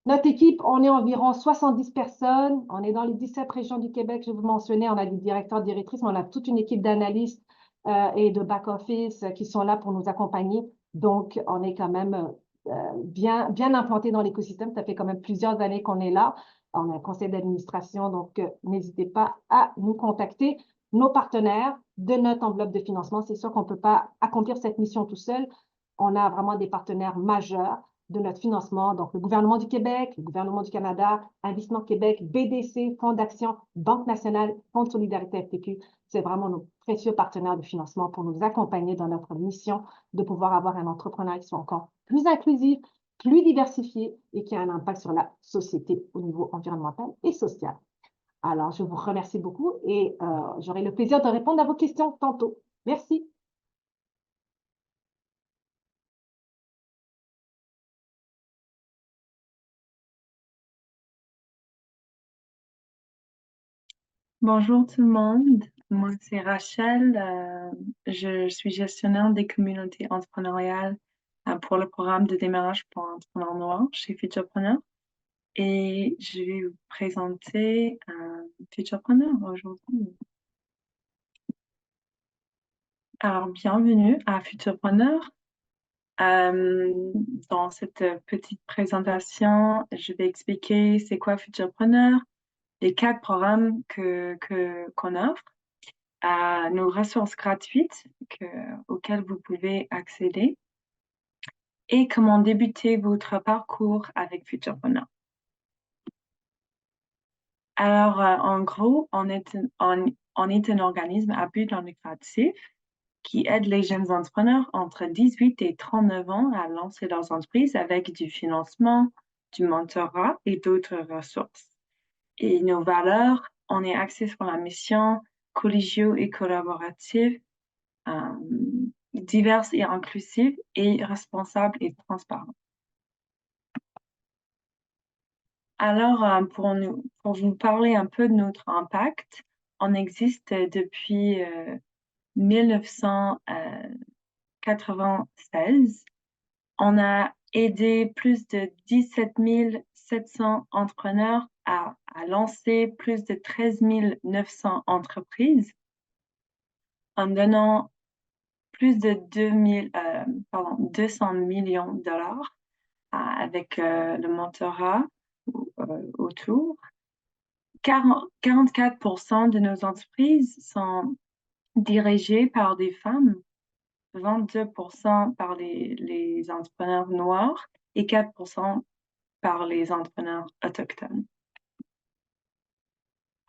Notre équipe, on est environ 70 personnes. On est dans les 17 régions du Québec. Je vous mentionnais, on a des directeurs, directrices, mais on a toute une équipe d'analystes et de back-office qui sont là pour nous accompagner. Donc, on est quand même bien implanté dans l'écosystème. Ça fait quand même plusieurs années qu'on est là. On a un conseil d'administration, donc n'hésitez pas à nous contacter. Nos partenaires de notre enveloppe de financement, c'est sûr qu'on ne peut pas accomplir cette mission tout seul. On a vraiment des partenaires majeurs de notre financement, donc le gouvernement du Québec, le gouvernement du Canada, Investissement Québec, BDC, Fonds d'action, Banque nationale, Fonds de solidarité FTQ. C'est vraiment nos précieux partenaires de financement pour nous accompagner dans notre mission de pouvoir avoir un entrepreneur qui soit encore plus inclusif, plus diversifié et qui a un impact sur la société au niveau environnemental et social. Alors, je vous remercie beaucoup et j'aurai le plaisir de répondre à vos questions tantôt. Merci. Bonjour tout le monde, moi c'est Rachel, je suis gestionnaire des communautés entrepreneuriales pour le programme de démarrage pour entrepreneurs noirs chez Futurpreneur et je vais vous présenter Futurpreneur aujourd'hui. Alors bienvenue à Futurpreneur. Dans cette petite présentation, je vais expliquer c'est quoi Futurpreneur, les 4 programmes qu'on offre, nos ressources gratuites auxquelles vous pouvez accéder et comment débuter votre parcours avec Futurpreneur. Alors, en gros, on est un organisme à but non lucratif qui aide les jeunes entrepreneurs entre 18 et 39 ans à lancer leurs entreprises avec du financement, du mentorat et d'autres ressources. Et nos valeurs, on est axé sur la mission collégiaux et collaborative, diverse et inclusive et responsable et transparente. Alors, pour vous parler un peu de notre impact, on existe depuis 1996. On a aidé plus de 17 700 entrepreneurs a lancé plus de 13 900 entreprises en donnant plus de 200 millions de dollars avec le mentorat autour. 44% de nos entreprises sont dirigées par des femmes, 22% par les entrepreneurs noirs et 4% par les entrepreneurs autochtones.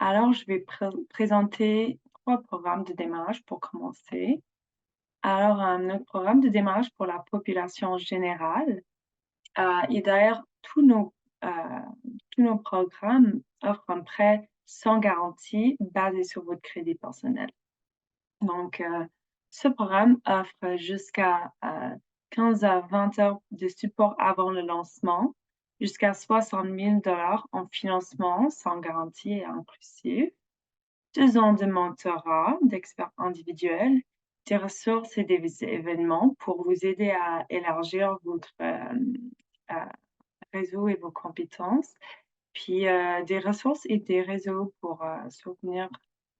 Alors, je vais présenter 3 programmes de démarrage pour commencer. Alors, notre programme de démarrage pour la population générale, et d'ailleurs, tous nos programmes offrent un prêt sans garantie basé sur votre crédit personnel. Donc, ce programme offre jusqu'à 15 à 20 heures de support avant le lancement, jusqu'à 60 000 $ en financement sans garantie et inclusif, 2 ans de mentorat d'experts individuels, des ressources et des événements pour vous aider à élargir votre réseau et vos compétences, puis des ressources et des réseaux pour soutenir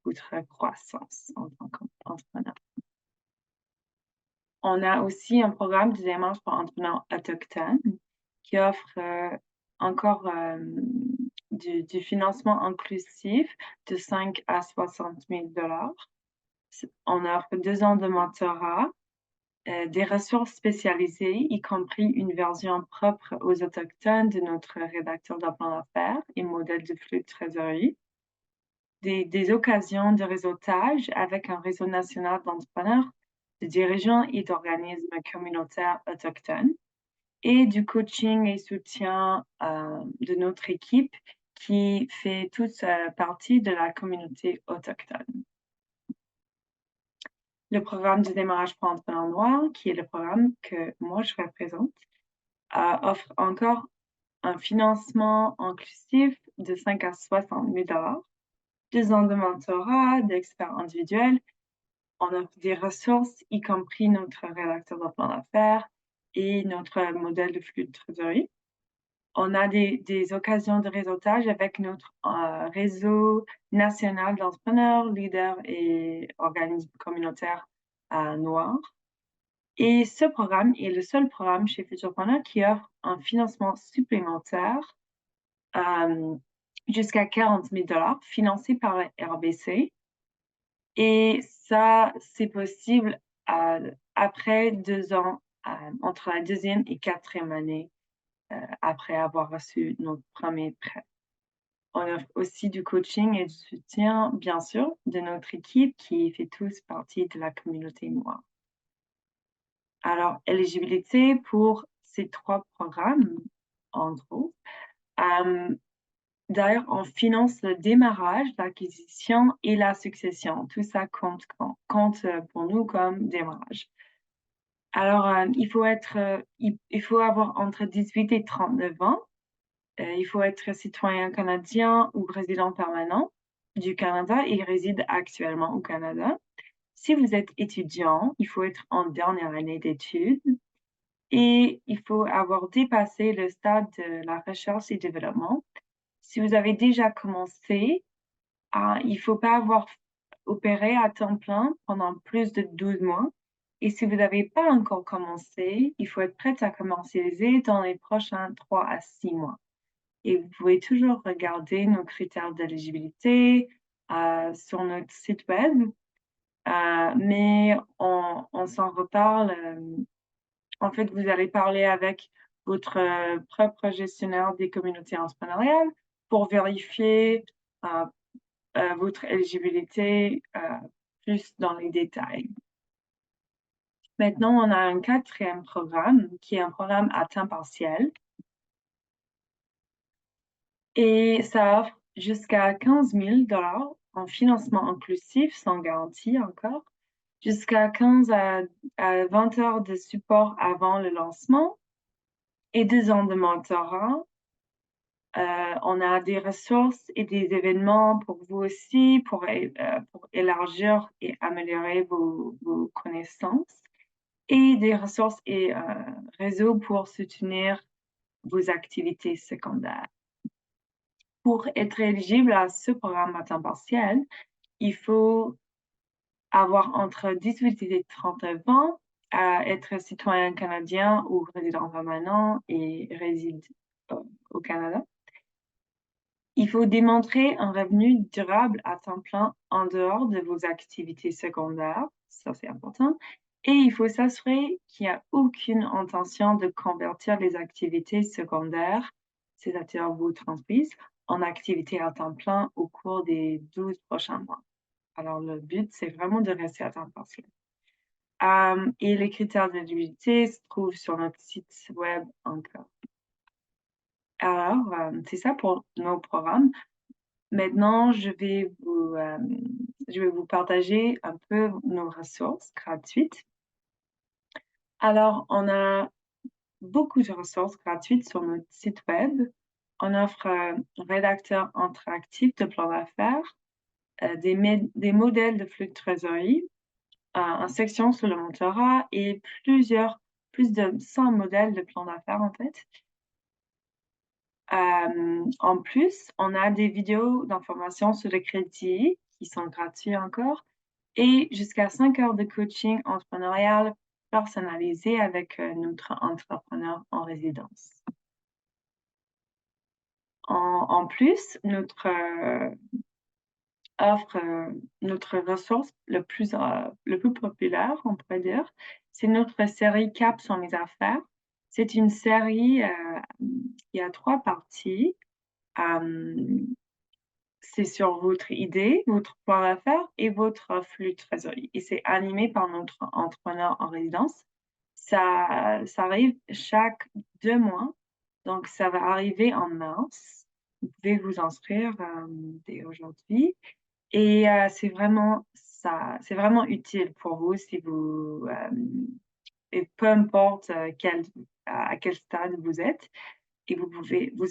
votre croissance en tant qu'entrepreneur. On a aussi un programme de démarche pour entrepreneurs autochtones qui offre encore du financement inclusif de 5 à 60 000 $. On offre 2 ans de mentorat, des ressources spécialisées, y compris une version propre aux Autochtones de notre rédacteur de plan d'affaires et modèle de flux de trésorerie, des occasions de réseautage avec un réseau national d'entrepreneurs, de dirigeants et d'organismes communautaires autochtones, et du coaching et soutien de notre équipe qui fait toute partie de la communauté autochtone. Le programme de démarrage pour entrepreneurs noirs, qui est le programme que moi je représente, offre encore un financement inclusif de 5 à 60 000 $, 2 ans de mentorat d'experts individuels. On offre des ressources, y compris notre rédacteur de plan d'affaires et notre modèle de flux de trésorerie. On a des occasions de réseautage avec notre réseau national d'entrepreneurs, leaders et organismes communautaires noirs. Et ce programme est le seul programme chez Futurpreneur qui offre un financement supplémentaire jusqu'à 40 000 $ financé par la RBC. Et ça, c'est possible après 2 ans, entre la 2e et 4e année, après avoir reçu notre premier prêt. On offre aussi du coaching et du soutien, bien sûr, de notre équipe qui fait tous partie de la communauté noire. Alors, éligibilité pour ces 3 programmes, en gros. D'ailleurs, on finance le démarrage, l'acquisition et la succession. Tout ça compte pour nous comme démarrage. Alors, il faut avoir entre 18 et 39 ans. Il faut être citoyen canadien ou résident permanent du Canada et réside actuellement au Canada. Si vous êtes étudiant, il faut être en dernière année d'études et il faut avoir dépassé le stade de la recherche et développement. Si vous avez déjà commencé, il ne faut pas avoir opéré à temps plein pendant plus de 12 mois. Et si vous n'avez pas encore commencé, il faut être prêt à commercialiser dans les prochains 3 à 6 mois. Et vous pouvez toujours regarder nos critères d'éligibilité sur notre site web, mais on s'en reparle. En fait, vous allez parler avec votre propre gestionnaire des communautés entrepreneuriales pour vérifier votre éligibilité plus dans les détails. Maintenant, on a un 4e programme qui est un programme à temps partiel. Et ça offre jusqu'à 15 000 $ en financement inclusif, sans garantie encore, jusqu'à 15 à 20 heures de support avant le lancement et 2 ans de mentorat. On a des ressources et des événements pour vous aussi, pour élargir et améliorer vos connaissances, et des ressources et réseaux pour soutenir vos activités secondaires. pour être éligible à ce programme à temps partiel, il faut avoir entre 18 et 39 ans, être citoyen canadien ou résident permanent et réside au Canada. Il faut démontrer un revenu durable à temps plein en dehors de vos activités secondaires, ça c'est important, et il faut s'assurer qu'il n'y a aucune intention de convertir les activités secondaires, c'est-à-dire votre entreprise, en activités à temps plein au cours des 12 prochains mois. Alors le but, c'est vraiment de rester à temps partiel. Et les critères d'éligibilité se trouvent sur notre site web encore. Alors, c'est ça pour nos programmes. Maintenant, je vais vous partager un peu nos ressources gratuites. Alors, on a beaucoup de ressources gratuites sur notre site web. On offre un rédacteur interactif de plan d'affaires, des modèles de flux de trésorerie, une section sur le mentorat et plus de 100 modèles de plan d'affaires en fait. En plus, on a des vidéos d'information sur le crédit qui sont gratuits encore et jusqu'à 5 heures de coaching entrepreneurial personnalisé avec notre entrepreneur en résidence. En plus, notre offre, notre ressource le plus populaire, on pourrait dire, c'est notre série Cap sur mes affaires. C'est une série qui a 3 parties. C'est sur votre idée, votre plan d'affaires et votre flux de trésorerie. Et c'est animé par notre entrepreneur en résidence. Ça arrive chaque 2 mois. Donc, ça va arriver en mars. Vous pouvez vous inscrire dès aujourd'hui. Et c'est vraiment utile pour vous si vous, et peu importe à quel stade vous êtes. Et vous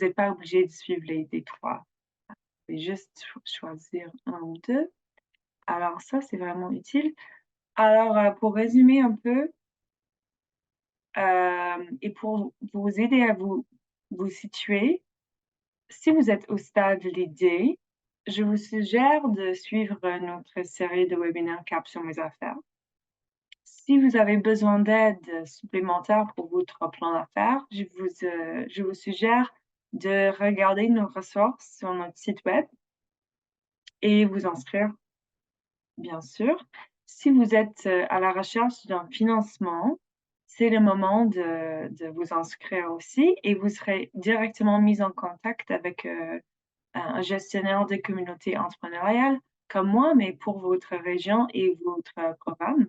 n'êtes pas obligé de suivre les 3. Vous pouvez juste choisir un ou 2. Alors ça, c'est vraiment utile. Alors, pour résumer un peu, et pour vous aider à vous situer, si vous êtes au stade de l'idée, je vous suggère de suivre notre série de webinaires Cap sur mes affaires. Si vous avez besoin d'aide supplémentaire pour votre plan d'affaires, je vous suggère de regarder nos ressources sur notre site web et vous inscrire, bien sûr. Si vous êtes à la recherche d'un financement, c'est le moment de vous inscrire aussi et vous serez directement mis en contact avec un gestionnaire de communauté entrepreneuriale comme moi, mais pour votre région et votre programme.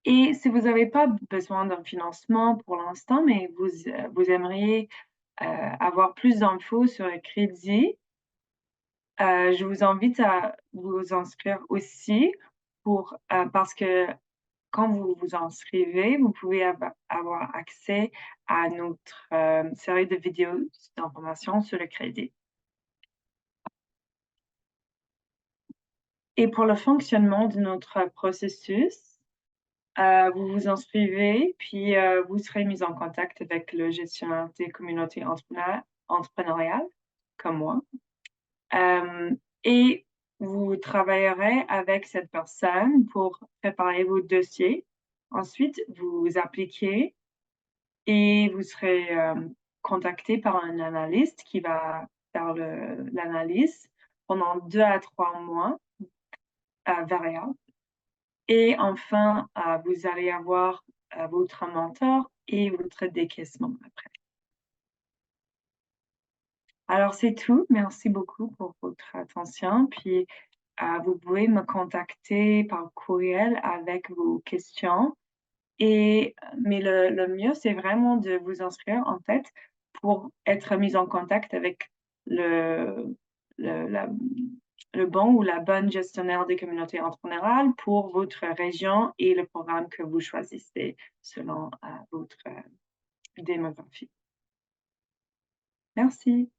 Et si vous n'avez pas besoin d'un financement pour l'instant, mais vous aimeriez avoir plus d'infos sur le crédit, je vous invite à vous inscrire aussi parce que quand vous vous inscrivez, vous pouvez avoir accès à notre série de vidéos d'informations sur le crédit. Et pour le fonctionnement de notre processus, vous vous inscrivez, puis vous serez mis en contact avec le gestionnaire des communautés entrepreneuriales, comme moi. Et vous travaillerez avec cette personne pour préparer vos dossiers. Ensuite, vous appliquez et vous serez contacté par un analyste qui va faire l'analyse pendant 2 à 3 mois variables. Et enfin, vous allez avoir votre mentor et votre décaissement après. Alors, c'est tout. Merci beaucoup pour votre attention. Puis, vous pouvez me contacter par courriel avec vos questions. Mais le mieux, c'est vraiment de vous inscrire, en fait, pour être mis en contact avec le bon ou la bonne gestionnaire des communautés entrepreneuriales pour votre région et le programme que vous choisissez selon votre démographie. Merci.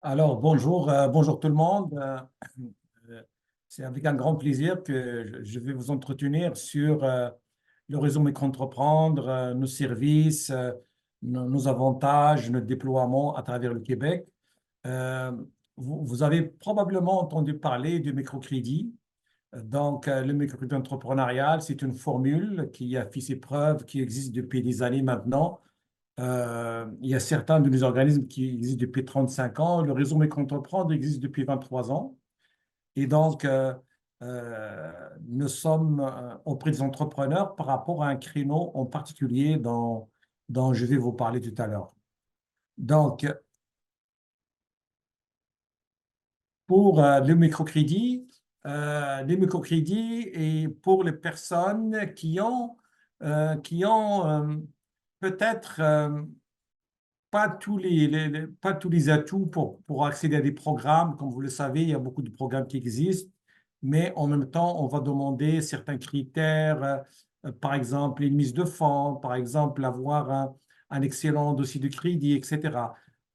Alors, bonjour, bonjour tout le monde. C'est avec un grand plaisir que je vais vous entretenir sur le réseau Micro-entreprendre, nos services, nos avantages, notre déploiement à travers le Québec. Euh, vous avez probablement entendu parler du microcrédit. Donc, le microcrédit entrepreneurial, c'est une formule qui a fait ses preuves, qui existe depuis des années maintenant. Il y a certains de nos organismes qui existent depuis 35 ans. Le réseau Micro-entreprendre existe depuis 23 ans. Et donc, nous sommes auprès des entrepreneurs par rapport à un créneau en particulier dont je vais vous parler tout à l'heure. Donc, pour le microcrédit, les microcrédits et pour les personnes qui ont peut-être pas tous pas tous les atouts pour accéder à des programmes. Comme vous le savez, il y a beaucoup de programmes qui existent, mais en même temps, on va demander certains critères, par exemple une mise de fonds, par exemple avoir un excellent dossier de crédit, etc.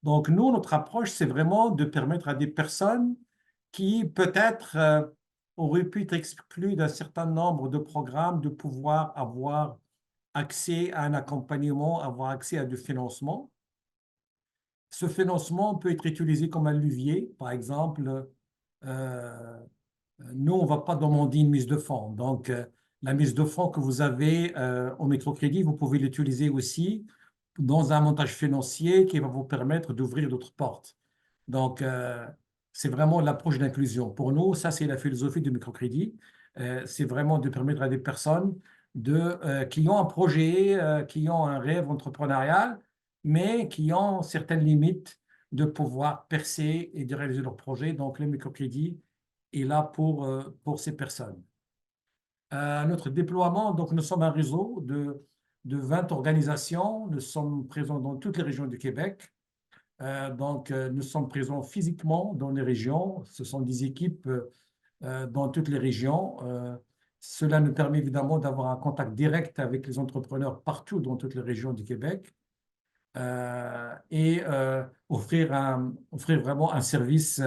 Donc, nous, notre approche, c'est vraiment de permettre à des personnes qui peut-être auraient pu être exclues d'un certain nombre de programmes de pouvoir avoir accès à un accompagnement, avoir accès à du financement. Ce financement peut être utilisé comme un levier. Par exemple, nous, on ne va pas demander une mise de fonds. Donc, la mise de fonds que vous avez au microcrédit, vous pouvez l'utiliser aussi dans un montage financier qui va vous permettre d'ouvrir d'autres portes. Donc, c'est vraiment l'approche d'inclusion. Pour nous, ça, c'est la philosophie du microcrédit. C'est vraiment de permettre à des personnes qui ont un projet, qui ont un rêve entrepreneurial, mais qui ont certaines limites de pouvoir percer et de réaliser leur projet. Donc, le microcrédit est là pour ces personnes. Notre déploiement, donc nous sommes un réseau de 20 organisations. Nous sommes présents dans toutes les régions du Québec. Donc, nous sommes présents physiquement dans les régions. Ce sont des équipes dans toutes les régions. Cela nous permet évidemment d'avoir un contact direct avec les entrepreneurs partout dans toutes les régions du Québec et offrir vraiment un service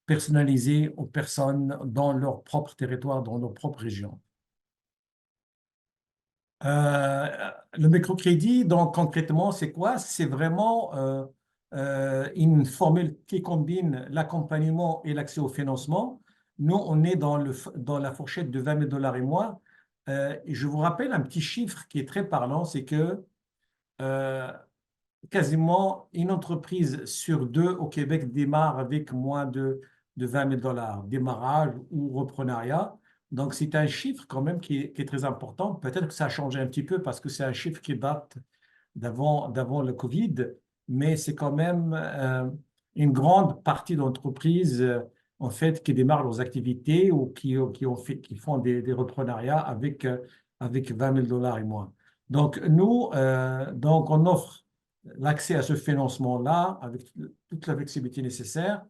personnalisé aux personnes dans leur propre territoire, dans leur propre région. Le microcrédit, donc concrètement, c'est quoi? C'est vraiment une formule qui combine l'accompagnement et l'accès au financement. Nous, on est dans la fourchette de 20 000 $ et moins. Et je vous rappelle un petit chiffre qui est très parlant, c'est que quasiment une entreprise sur deux au Québec démarre avec moins de 20 000 $, démarrage ou reprenariat. Donc, c'est un chiffre quand même qui est très important. Peut-être que ça a changé un petit peu parce que c'est un chiffre qui date d'avant le COVID, mais c'est quand même une grande partie d'entreprises en fait, qui démarrent leurs activités ou qui font des reprenariats avec 20 000 $ et moins. Donc, nous, on offre l'accès à ce financement-là avec toute la flexibilité nécessaire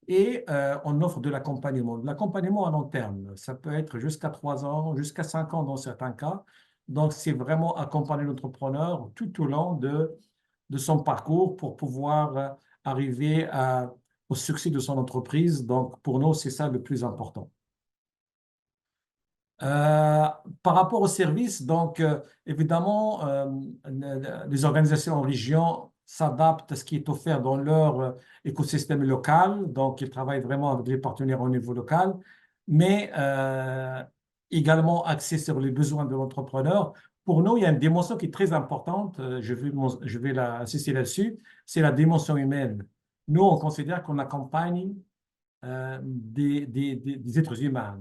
et on offre de l'accompagnement. De l'accompagnement à long terme, ça peut être jusqu'à 3 ans, jusqu'à 5 ans dans certains cas. Donc, c'est vraiment accompagner l'entrepreneur tout au long de son parcours pour pouvoir arriver au succès de son entreprise. Donc, pour nous, c'est ça le plus important. Par rapport aux services, donc évidemment, les organisations en région s'adaptent à ce qui est offert dans leur écosystème local. Donc, ils travaillent vraiment avec les partenaires au niveau local, mais également axés sur les besoins de l'entrepreneur. Pour nous, il y a une dimension qui est très importante, je vais insister là-dessus, c'est la dimension humaine. Nous, on considère qu'on accompagne des êtres humains,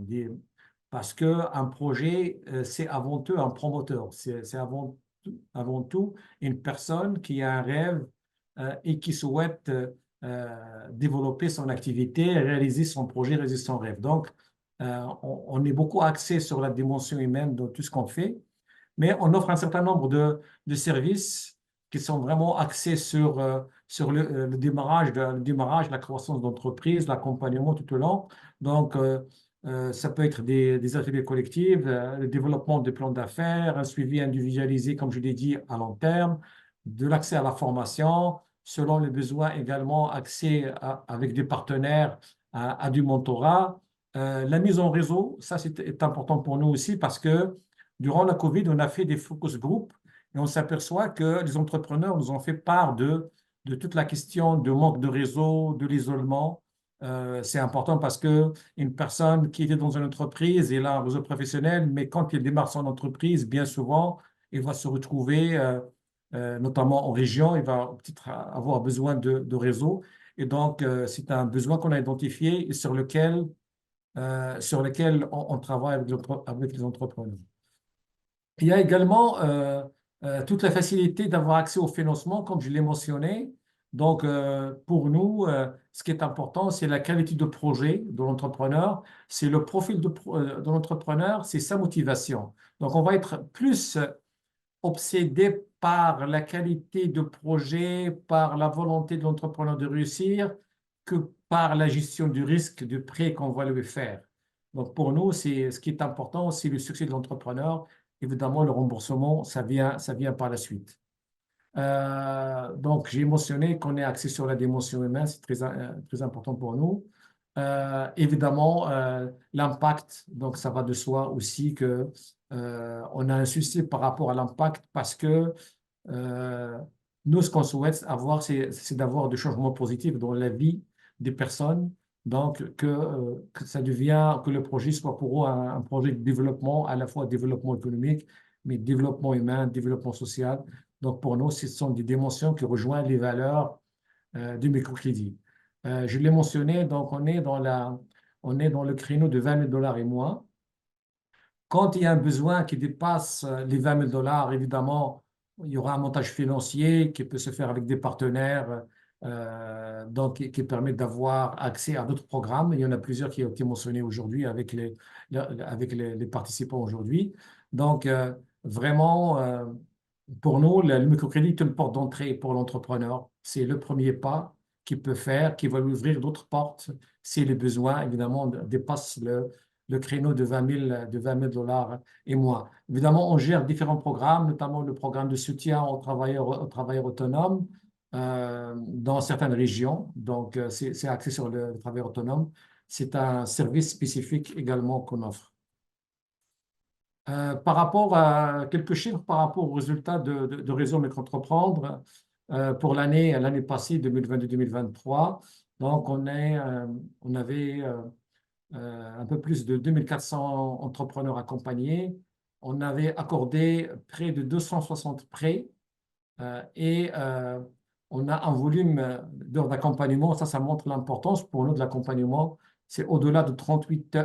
parce qu'un projet, c'est avant tout un promoteur, c'est avant tout une personne qui a un rêve et qui souhaite développer son activité, réaliser son projet, réaliser son rêve. Donc, on est beaucoup axé sur la dimension humaine dans tout ce qu'on fait, mais on offre un certain nombre de services qui sont vraiment axés sur le démarrage, la croissance d'entreprise, l'accompagnement tout au long. Donc, ça peut être des ateliers collectifs, le développement de plans d'affaires, un suivi individualisé, comme je l'ai dit, à long terme, de l'accès à la formation, selon les besoins également, accès avec des partenaires à du mentorat, La mise en réseau, ça c'est important pour nous aussi parce que durant la Covid, on a fait des focus group et on s'aperçoit que les entrepreneurs nous ont fait part de toute la question de manque de réseau, de l'isolement. C'est important parce que une personne qui était dans une entreprise, elle a un réseau professionnel, mais quand il démarre son entreprise, bien souvent, il va se retrouver, notamment en région, il va peut-être avoir besoin de réseau. Et donc, c'est un besoin qu'on a identifié et sur lesquels on travaille avec les entrepreneurs. Il y a également toute la facilité d'avoir accès au financement, comme je l'ai mentionné. Donc, pour nous, ce qui est important, c'est la qualité de projet de l'entrepreneur, c'est le profil de l'entrepreneur, c'est sa motivation. Donc, on va être plus obsédé par la qualité de projet, par la volonté de l'entrepreneur de réussir, que par la gestion du risque du prêt qu'on va lui faire. Donc, pour nous, ce qui est important, c'est le succès de l'entrepreneur. Évidemment, le remboursement, ça vient par la suite. Donc, j'ai mentionné qu'on est axé sur la dimension humaine, c'est très important pour nous. Évidemment, l'impact, donc ça va de soi aussi que on a un souci par rapport à l'impact parce que nous, ce qu'on souhaite avoir, c'est d'avoir des changements positifs dans la vie des personnes. Donc, que ça devient, que le projet soit pour eux un projet de développement, à la fois développement économique, mais développement humain, développement social. Donc, pour nous, ce sont des dimensions qui rejoignent les valeurs du microcrédit. Je l'ai mentionné, donc on est dans le créneau de 20 000 $ et moins. Quand il y a un besoin qui dépasse les 20 000 $, évidemment, il y aura un montage financier qui peut se faire avec des partenaires donc, qui permettent d'avoir accès à d'autres programmes. Il y en a plusieurs qui ont été mentionnés aujourd'hui avec les participants aujourd'hui. Donc, vraiment, pour nous, le microcrédit est une porte d'entrée pour l'entrepreneur. C'est le premier pas qu'il peut faire, qui va lui ouvrir d'autres portes si les besoins, évidemment, dépassent le créneau de 20 000 $ et moins. Évidemment, on gère différents programmes, notamment le programme de soutien aux travailleurs autonomes dans certaines régions. Donc, c'est axé sur le travail autonome. C'est un service spécifique également qu'on offre. Par rapport à quelques chiffres, par rapport aux résultats de Réseau Micro-Entreprendre pour l'année passée, 2022-2023, donc on avait un peu plus de 2400 entrepreneurs accompagnés. On avait accordé près de 260 prêts et on a un volume d'heures d'accompagnement. Ça montre l'importance pour nous de l'accompagnement. C'est au-delà de 38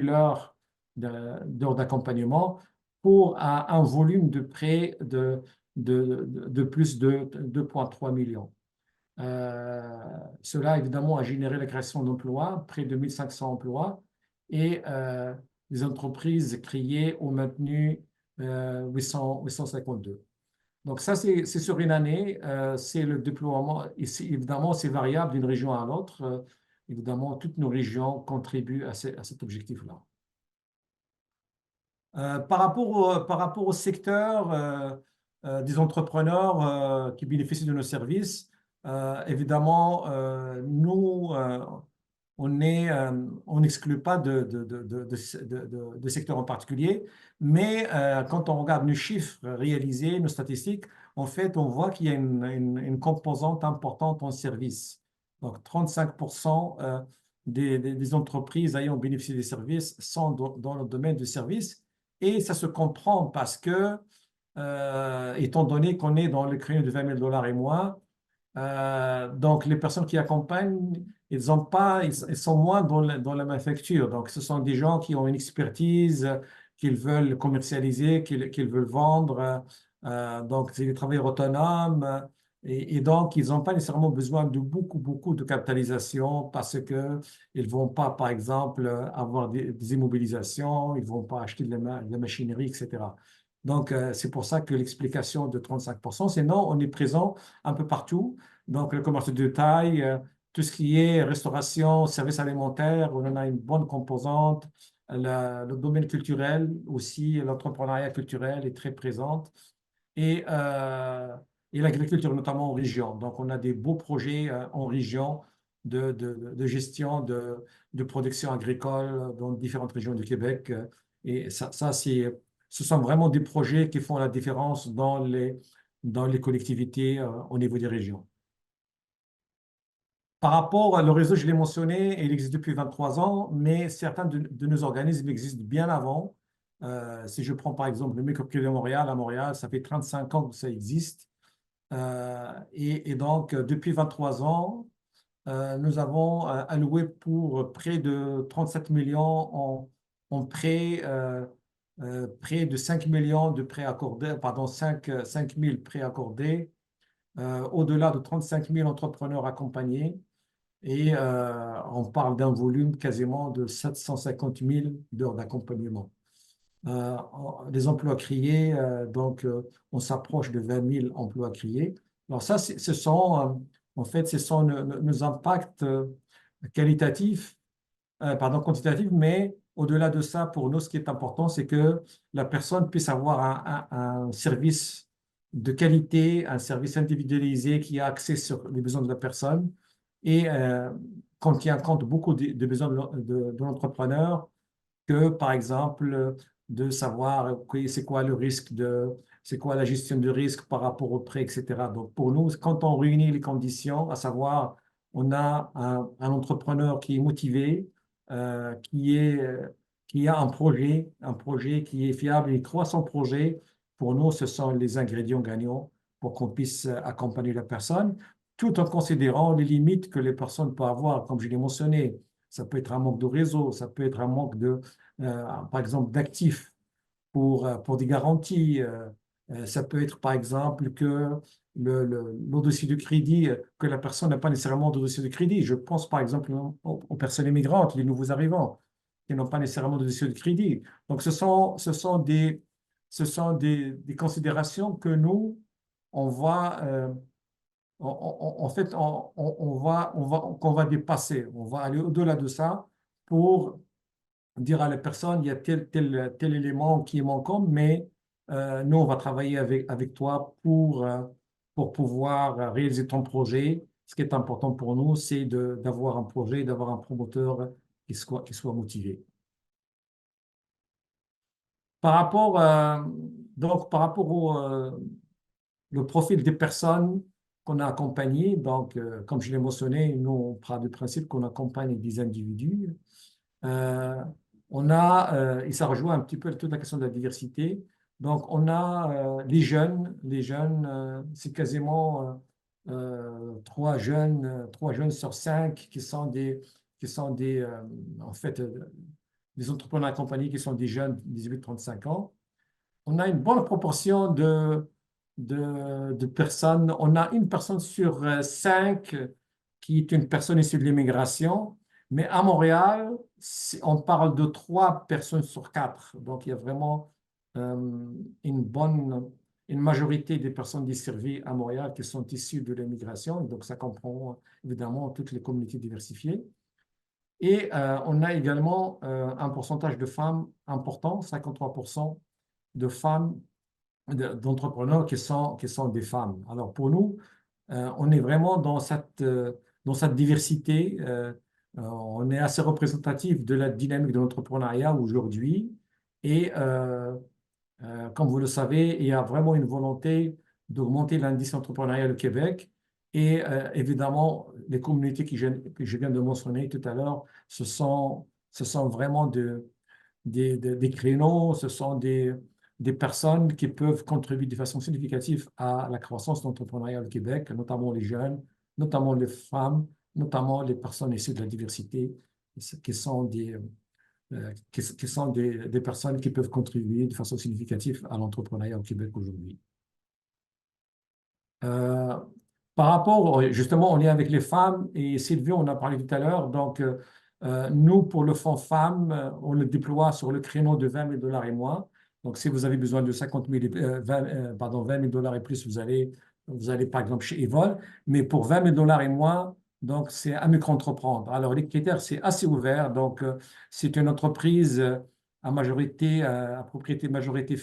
000 heures d'heures d'accompagnement pour un volume de prêts de plus de 2,3 millions. Cela, évidemment, a généré la création d'emplois, près de 1500 emplois, et les entreprises créées ont maintenu 852. Donc ça, c'est sur une année, c'est le déploiement. Évidemment, c'est variable d'une région à l'autre. Évidemment, toutes nos régions contribuent à cet objectif-là. Par rapport au secteur des entrepreneurs qui bénéficient de nos services, évidemment, nous, on n'exclut pas de secteur en particulier, mais quand on regarde nos chiffres réalisés, nos statistiques, en fait, on voit qu'il y a une composante importante en services. Donc, 35% des entreprises ayant bénéficié des services sont dans le domaine du service. Et ça se comprend parce que, étant donné qu'on est dans le créneau de 20 000 $ et moins, donc les personnes qui accompagnent, ils sont moins dans la manufacture. Donc, ce sont des gens qui ont une expertise, qu'ils veulent commercialiser, qu'ils veulent vendre. Donc, c'est des travailleurs autonomes. Et donc, ils n'ont pas nécessairement besoin de beaucoup de capitalisation parce qu'ils ne vont pas, par exemple, avoir des immobilisations, ils ne vont pas acheter de la machinerie, etc. Donc, c'est pour ça que l'explication de 35%, c'est non, on est présent un peu partout. Donc, le commerce de détail, tout ce qui est restauration, services alimentaires, on en a une bonne composante. Le domaine culturel aussi, l'entrepreneuriat culturel est très présente. Et l'agriculture, notamment en région. Donc, on a des beaux projets en région de gestion de production agricole dans différentes régions du Québec. Et ce sont vraiment des projets qui font la différence dans les collectivités au niveau des régions. Par rapport au réseau, je l'ai mentionné, il existe depuis 23 ans, mais certains de nos organismes existent bien avant. Si je prends par exemple le microcrédit de Montréal, à Montréal, ça fait 35 ans que ça existe. Et donc, depuis 23 ans, nous avons alloué pour près de 37 millions en prêts, près de 5 millions de prêts accordés, pardon, 5 000 prêts accordés, au-delà de 35 000 entrepreneurs accompagnés. Et on parle d'un volume quasiment de 750 000 d'heures d'accompagnement. Les emplois créés, donc on s'approche de 20 000 emplois créés. Alors ça, ce sont nos impacts quantitatifs, mais au-delà de ça, pour nous, ce qui est important, c'est que la personne puisse avoir un service de qualité, un service individualisé qui a accès sur les besoins de la personne et qu'on tient compte beaucoup des besoins de l'entrepreneur, que par exemple de savoir c'est quoi le risque c'est quoi la gestion de risque par rapport au prêt, etc. Donc pour nous, quand on réunit les conditions, à savoir on a un entrepreneur qui est motivé, qui a un projet qui est fiable, il croit son projet. Pour nous, ce sont les ingrédients gagnants pour qu'on puisse accompagner la personne, tout en considérant les limites que les personnes peuvent avoir, comme je l'ai mentionné. Ça peut être un manque de réseau, ça peut être un manque par exemple, d'actifs pour des garanties. Ça peut être, par exemple, que le dossier de crédit, que la personne n'a pas nécessairement de dossier de crédit. Je pense, par exemple, aux personnes immigrantes, les nouveaux arrivants, qui n'ont pas nécessairement de dossier de crédit. Donc, ce sont des considérations que nous, on va... en fait, qu'on va dépasser. On va aller au-delà de ça pour dire à la personne, il y a tel élément qui est manquant, mais nous, on va travailler avec toi pour pouvoir réaliser ton projet. Ce qui est important pour nous, c'est d'avoir un projet, d'avoir un promoteur qui soit motivé. Donc, par rapport le profil des personnes qu'on a accompagnées, donc, comme je l'ai mentionné, nous, on part du principe qu'on accompagne des individus. Et ça rejoint un petit peu toute la question de la diversité. Donc, on a les jeunes, c'est quasiment 3 jeunes sur 5 qui sont en fait, des entrepreneurs accompagnés qui sont des jeunes de 18-35 ans. On a une bonne proportion de personnes. On a une personne sur 5 qui est une personne issue de l'immigration. Mais à Montréal, on parle de 3 personnes sur 4. Donc, il y a vraiment une majorité des personnes desservies à Montréal qui sont issues de l'immigration. Donc, ça comprend évidemment toutes les communautés diversifiées. Et on a également un pourcentage de femmes important, 53% de femmes, d'entrepreneurs qui sont des femmes. Alors, pour nous, on est vraiment dans cette diversité. On est assez représentatif de la dynamique de l'entrepreneuriat aujourd'hui. Et comme vous le savez, il y a vraiment une volonté d'augmenter l'indice entrepreneurial au Québec. Et évidemment, les communautés que je viens de mentionner tout à l'heure, ce sont vraiment des créneaux, ce sont des personnes qui peuvent contribuer de façon significative à la croissance de l'entrepreneuriat au Québec, notamment les jeunes, notamment les femmes, notamment les personnes issues de la diversité, qui sont des personnes qui peuvent contribuer de façon significative à l'entrepreneuriat au Québec aujourd'hui. Par rapport, justement, on est avec les femmes, et Sylvie, on a parlé tout à l'heure, donc nous, pour le fonds femmes, on le déploie sur le créneau de 20 000 $ et moins. Donc, si vous avez besoin de 20 000 $ et plus, vous allez par exemple chez Evol. Mais pour 20 000 $ et moins, donc c'est à micro-entreprendre. Alors, les critères, c'est assez ouvert. Donc, c'est une entreprise à propriété majorité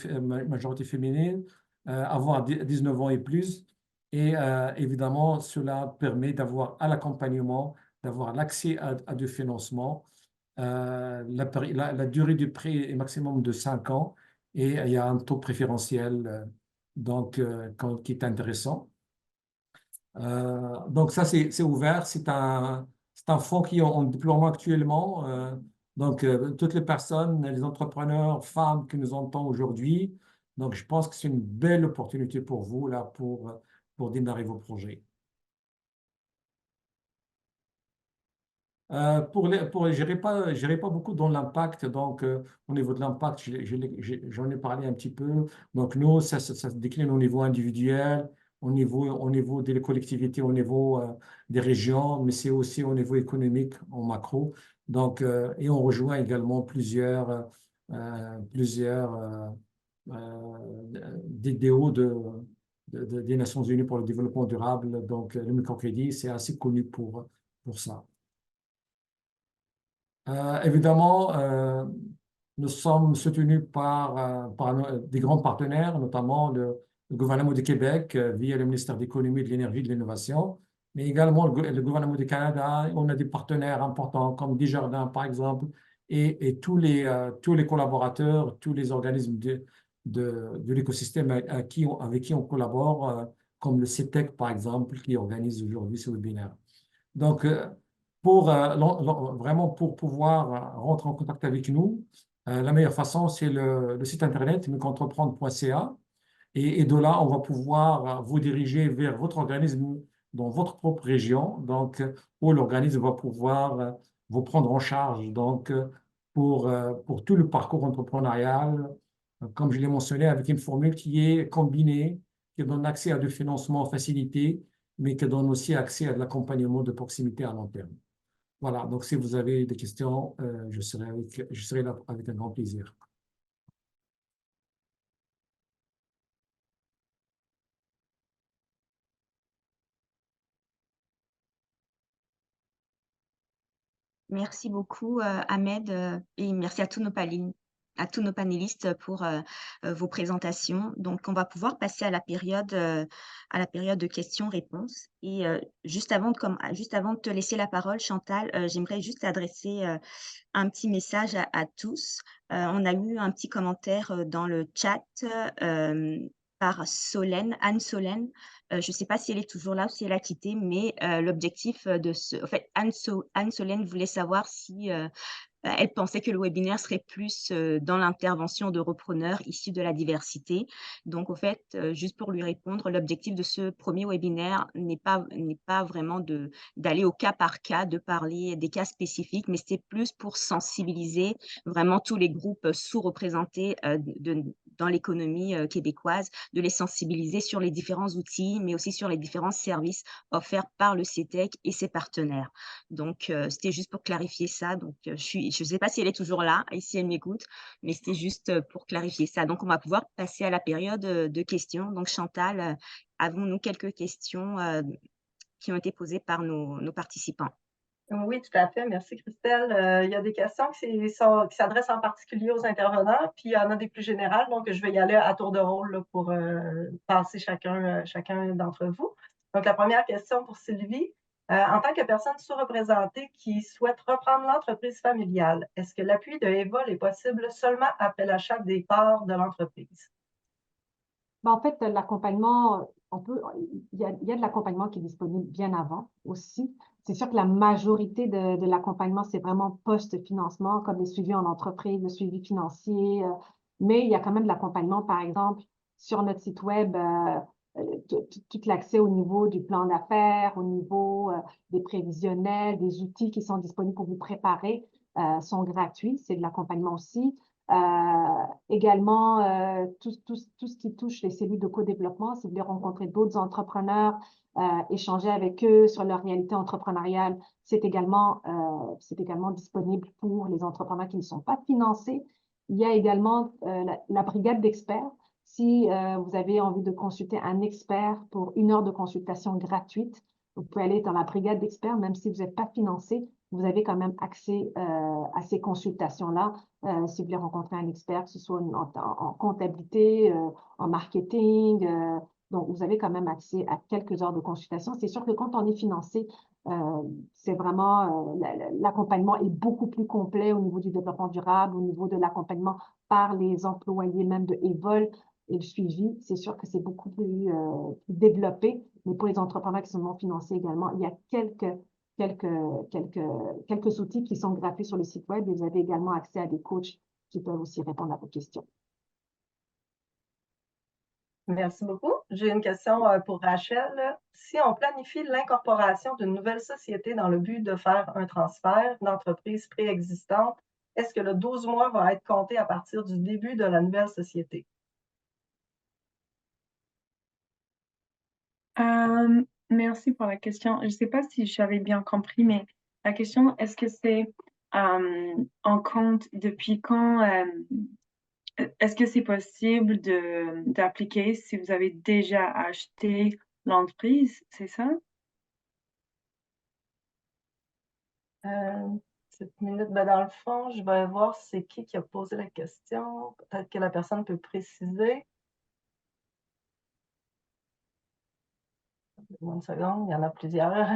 féminine, avoir 19 ans et plus. Et évidemment, cela permet d'avoir à l'accompagnement, d'avoir l'accès à du financement. La durée du prêt est maximum de 5 ans et il y a un taux préférentiel qui est intéressant. Donc ça, c'est ouvert. C'est un fonds qui est en déploiement actuellement. Toutes les personnes, les entrepreneurs, femmes qui nous entendent aujourd'hui, donc je pense que c'est une belle opportunité pour vous là, pour démarrer vos projets. J'irai pas beaucoup dans l'impact. Au niveau de l'impact, j'en ai parlé un petit peu. Donc, nous, ça se décline au niveau individuel, au niveau des collectivités, au niveau des régions, mais c'est aussi au niveau économique, en macro. Et on rejoint également plusieurs DDO des Nations Unies pour le développement durable. Donc, le microcrédit, c'est assez connu pour ça. Évidemment, nous sommes soutenus par des grands partenaires, notamment le gouvernement du Québec via le ministère de l'Économie, de l'Énergie et de l'Innovation, mais également le gouvernement du Canada. On a des partenaires importants comme Desjardins, par exemple, et tous les collaborateurs, tous les organismes de l'écosystème avec qui on collabore, comme le CETEC, par exemple, qui organise aujourd'hui ce webinaire. Donc, vraiment pour pouvoir rentrer en contact avec nous, la meilleure façon, c'est le site internet microentreprendre.ca. Et de là, on va pouvoir vous diriger vers votre organisme dans votre propre région, où l'organisme va pouvoir vous prendre en charge pour tout le parcours entrepreneurial, comme je l'ai mentionné, avec une formule qui est combinée, qui donne accès à du financement facilité, mais qui donne aussi accès à de l'accompagnement de proximité à long terme. Voilà, donc si vous avez des questions, je serai là avec un grand plaisir. Merci beaucoup, Ahmed, et merci à tous nos panélistes pour vos présentations. Donc, on va pouvoir passer à la période de questions-réponses. Et juste avant de te laisser la parole, Chantal, j'aimerais juste adresser un petit message à tous. On a eu un petit commentaire dans le chat par Anne Solène. Je ne sais pas si elle est toujours là ou si elle a quitté, mais l'objectif en fait, Anne Solène voulait savoir si elle pensait que le webinaire serait plus dans l'intervention de repreneurs issus de la diversité. Donc, au fait, juste pour lui répondre, l'objectif de ce premier webinaire n'est pas vraiment d'aller au cas par cas, de parler des cas spécifiques, mais c'est plus pour sensibiliser vraiment tous les groupes sous-représentés dans l'économie québécoise, de les sensibiliser sur les différents outils, mais aussi sur les différents services offerts par le CETEC et ses partenaires. Donc, c'était juste pour clarifier ça. Donc, je ne sais pas si elle est toujours là et si elle m'écoute, mais c'était juste pour clarifier ça. Donc, on va pouvoir passer à la période de questions. Donc, Chantal, avons-nous quelques questions qui ont été posées par nos participants? Oui, tout à fait. Merci, Christelle. Il y a des questions qui s'adressent en particulier aux intervenants, puis il y en a des plus générales. Donc, je vais y aller à tour de rôle là, pour passer chacun d'entre vous. Donc, la première question pour Sylvie. En tant que personne sous-représentée qui souhaite reprendre l'entreprise familiale, est-ce que l'appui de Evol est possible seulement après l'achat des parts de l'entreprise? En fait, l'accompagnement, il y a de l'accompagnement qui est disponible bien avant aussi. C'est sûr que la majorité de l'accompagnement, c'est vraiment post-financement, comme les suivis en entreprise, le suivi financier. Mais il y a quand même de l'accompagnement, par exemple, sur notre site web, tout l'accès au niveau du plan d'affaires, au niveau des prévisionnels, des outils qui sont disponibles pour vous préparer, sont gratuits. C'est de l'accompagnement aussi. Également, tout ce qui touche les cellules de co-développement, si vous voulez rencontrer d'autres entrepreneurs, échanger avec eux sur leur réalité entrepreneuriale, c'est également disponible pour les entrepreneurs qui ne sont pas financés. Il y a également la brigade d'experts. Si vous avez envie de consulter un expert pour 1 heure de consultation gratuite, vous pouvez aller dans la brigade d'experts, même si vous n'êtes pas financé, vous avez quand même accès à ces consultations-là. Si vous voulez rencontrer un expert, que ce soit en comptabilité, en marketing. Donc, vous avez quand même accès à quelques heures de consultation. C'est sûr que quand on est financé, c'est vraiment, l'accompagnement est beaucoup plus complet au niveau du développement durable, au niveau de l'accompagnement par les employés même de Evol et le suivi. C'est sûr que c'est beaucoup plus développé, mais pour les entrepreneurs qui sont non financés également, il y a quelques outils qui sont gratuits sur le site web et vous avez également accès à des coachs qui peuvent aussi répondre à vos questions. Merci beaucoup. J'ai une question pour Rachel. Si on planifie l'incorporation d'une nouvelle société dans le but de faire un transfert d'entreprise préexistante, est-ce que le 12 mois va être compté à partir du début de la nouvelle société? Merci pour la question. Je ne sais pas si j'avais bien compris, mais la question, est-ce que c'est en compte depuis quand? Est-ce que c'est possible d'appliquer si vous avez déjà acheté l'entreprise, c'est ça? Cette minute, ben dans le fond, je vais voir c'est qui a posé la question. Peut-être que la personne peut préciser. Une seconde, il y en a plusieurs.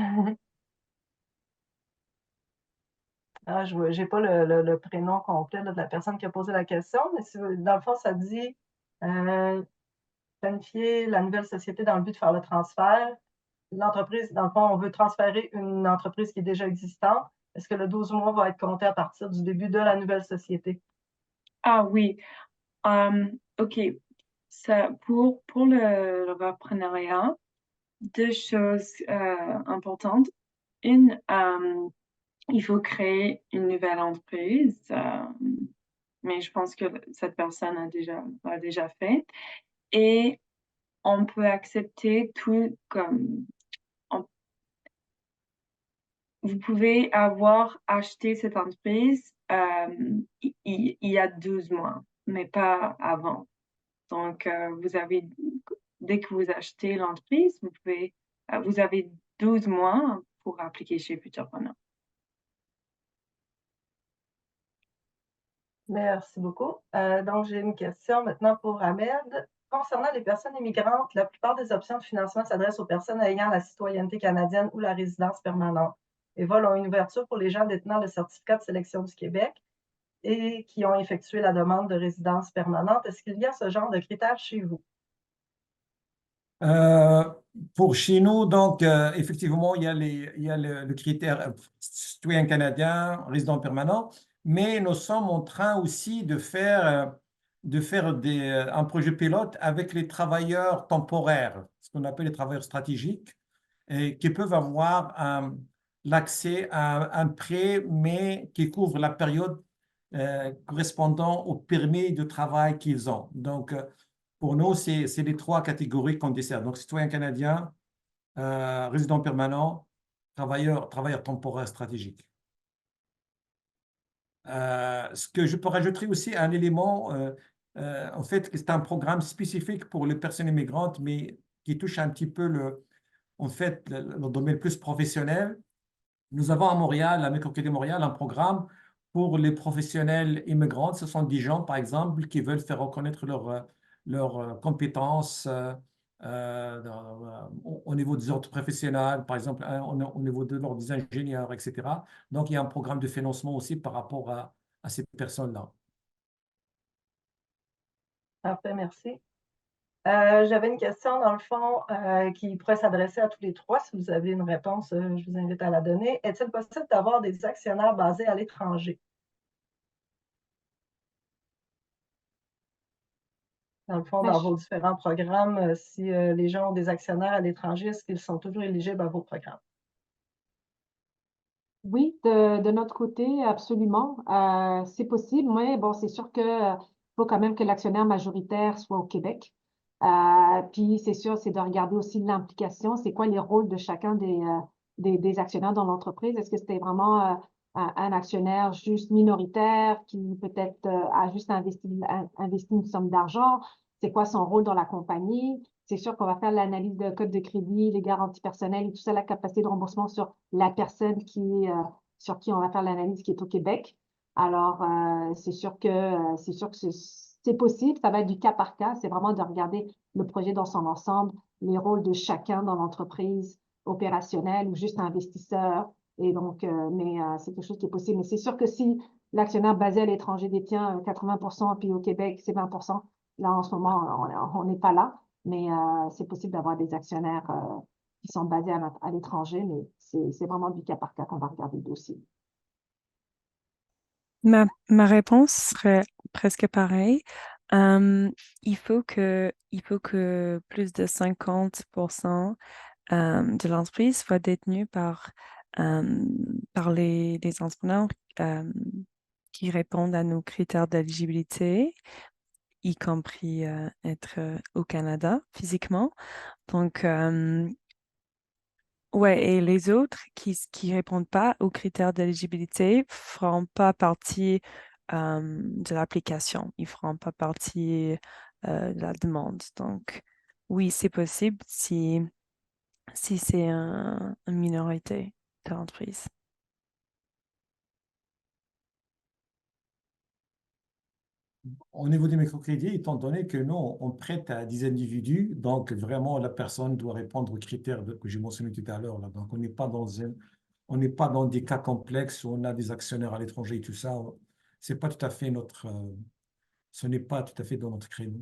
Ah, je n'ai pas le prénom complet là, de la personne qui a posé la question, mais dans le fond, ça dit planifier la nouvelle société dans le but de faire le transfert. L'entreprise, dans le fond, on veut transférer une entreprise qui est déjà existante. Est-ce que le 12 mois va être compté à partir du début de la nouvelle société? Ah oui. OK. Ça, pour le reprenariat, deux choses importantes. Une, il faut créer une nouvelle entreprise, mais je pense que cette personne l'a déjà fait. Et on peut accepter tout comme vous pouvez avoir acheté cette entreprise il y a 12 mois, mais pas avant. Donc, dès que vous achetez l'entreprise, vous avez 12 mois pour appliquer chez Futurpreneur. Merci beaucoup. Donc, j'ai une question maintenant pour Ahmed. Concernant les personnes immigrantes, la plupart des options de financement s'adressent aux personnes ayant la citoyenneté canadienne ou la résidence permanente. Evol ont une ouverture pour les gens détenant le certificat de sélection du Québec et qui ont effectué la demande de résidence permanente. Est-ce qu'il y a ce genre de critères chez vous? Pour chez nous, donc, effectivement, il y a le critère citoyen canadien, résident permanent, mais nous sommes en train aussi de faire un projet pilote avec les travailleurs temporaires, ce qu'on appelle les travailleurs stratégiques, et qui peuvent avoir l'accès à un prêt, mais qui couvre la période correspondant au permis de travail qu'ils ont. Donc, pour nous, c'est les trois catégories qu'on dessert. Donc, citoyen canadien, résident permanent, travailleur temporaire stratégique. Ce que je peux rajouter aussi, un élément, en fait, c'est un programme spécifique pour les personnes immigrantes, mais qui touche un petit peu le domaine plus professionnel. Nous avons à Montréal, à Microcrédit Montréal, un programme pour les professionnels immigrants. Ce sont des gens, par exemple, qui veulent faire reconnaître leurs compétences au niveau des ordres professionnels, par exemple, au niveau de l'ordre des ingénieurs, etc. Donc, il y a un programme de financement aussi par rapport à ces personnes-là. Parfait, merci. J'avais une question, dans le fond, qui pourrait s'adresser à tous les trois. Si vous avez une réponse, je vous invite à la donner. Est-il possible d'avoir des actionnaires basés à l'étranger? Dans le fond, dans vos différents programmes, si les gens ont des actionnaires à l'étranger, est-ce qu'ils sont toujours éligibles à vos programmes? Oui, de notre côté, absolument. C'est possible, mais bon, c'est sûr qu'il faut quand même que l'actionnaire majoritaire soit au Québec. Puis c'est sûr, c'est de regarder aussi l'implication, c'est quoi les rôles de chacun des actionnaires dans l'entreprise. Est-ce que c'était vraiment un actionnaire juste minoritaire qui peut-être a juste investi une somme d'argent? C'est quoi son rôle dans la compagnie? C'est sûr qu'on va faire l'analyse de code de crédit, les garanties personnelles et tout ça, la capacité de remboursement sur la personne sur qui on va faire l'analyse qui est au Québec. Alors, c'est sûr que c'est possible, ça va être du cas par cas. C'est vraiment de regarder le projet dans son ensemble, les rôles de chacun dans l'entreprise opérationnelle ou juste investisseur. Et donc, c'est quelque chose qui est possible. Mais c'est sûr que si l'actionnaire basé à l'étranger détient 80%, puis au Québec, c'est 20%, là, en ce moment, on n'est pas là. Mais c'est possible d'avoir des actionnaires qui sont basés à l'étranger, mais c'est vraiment du cas par cas qu'on va regarder le dossier. Ma réponse serait presque pareille. Il faut que plus de 50% de l'entreprise soit détenue par les entrepreneurs qui répondent à nos critères d'éligibilité, y compris être au Canada physiquement. Donc, ouais, et les autres qui répondent pas aux critères d'éligibilité feront pas partie de l'application. Ils feront pas partie de la demande. Donc, oui, c'est possible si c'est une minorité de l'entreprise. Au niveau des microcrédits, étant donné que nous, on prête à des individus, donc vraiment la personne doit répondre aux critères que j'ai mentionnés tout à l'heure. Là. Donc, on n'est pas dans des cas complexes où on a des actionnaires à l'étranger et tout ça. C'est pas tout à fait ce n'est pas tout à fait dans notre créneau.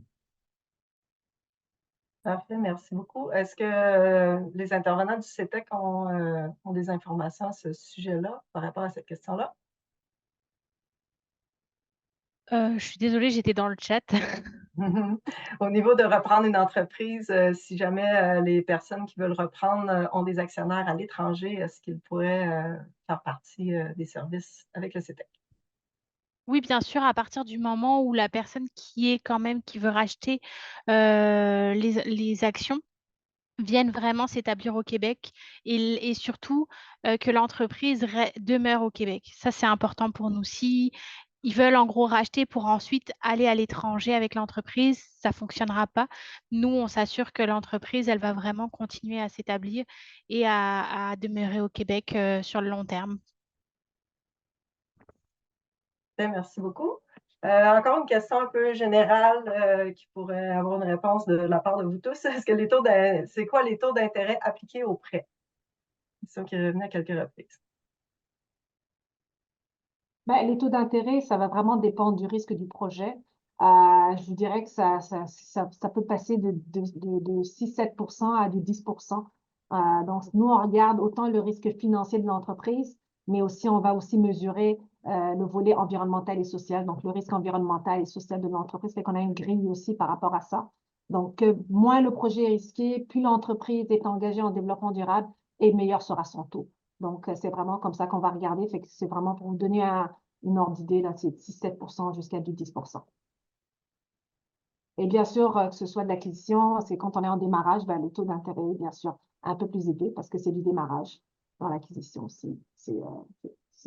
Parfait, merci beaucoup. Est-ce que les intervenants du CETEC ont des informations à ce sujet-là par rapport à cette question-là? Je suis désolée, j'étais dans le chat. Au niveau de reprendre une entreprise, si jamais les personnes qui veulent reprendre ont des actionnaires à l'étranger, est-ce qu'ils pourraient faire partie des services avec le CETEC? Oui, bien sûr, à partir du moment où la personne qui veut racheter les actions viennent vraiment s'établir au Québec et surtout que l'entreprise demeure au Québec. Ça, c'est important pour nous. Si ils veulent en gros racheter pour ensuite aller à l'étranger avec l'entreprise, ça ne fonctionnera pas. Nous, on s'assure que l'entreprise, elle va vraiment continuer à s'établir et à demeurer au Québec sur le long terme. Bien, merci beaucoup. Encore une question un peu générale qui pourrait avoir une réponse de la part de vous tous. Est-ce que c'est quoi les taux d'intérêt appliqués aux prêts? Question qui est revenue à quelques reprises. Ben, les taux d'intérêt, ça va vraiment dépendre du risque du projet. Je vous dirais que ça peut passer de 6-7% à du 10%. Donc, nous, on regarde autant le risque financier de l'entreprise, mais aussi, on va aussi mesurer le volet environnemental et social. Donc, le risque environnemental et social de l'entreprise, fait qu'on a une grille aussi par rapport à ça. Donc, moins le projet est risqué, plus l'entreprise est engagée en développement durable et meilleur sera son taux. Donc, c'est vraiment comme ça qu'on va regarder. Fait que c'est vraiment pour vous donner une ordre d'idée, là, c'est 6-7% jusqu'à du 10%. Et bien sûr, que ce soit de l'acquisition, c'est quand on est en démarrage, ben, le taux d'intérêt est bien sûr un peu plus élevé parce que c'est du démarrage dans l'acquisition aussi.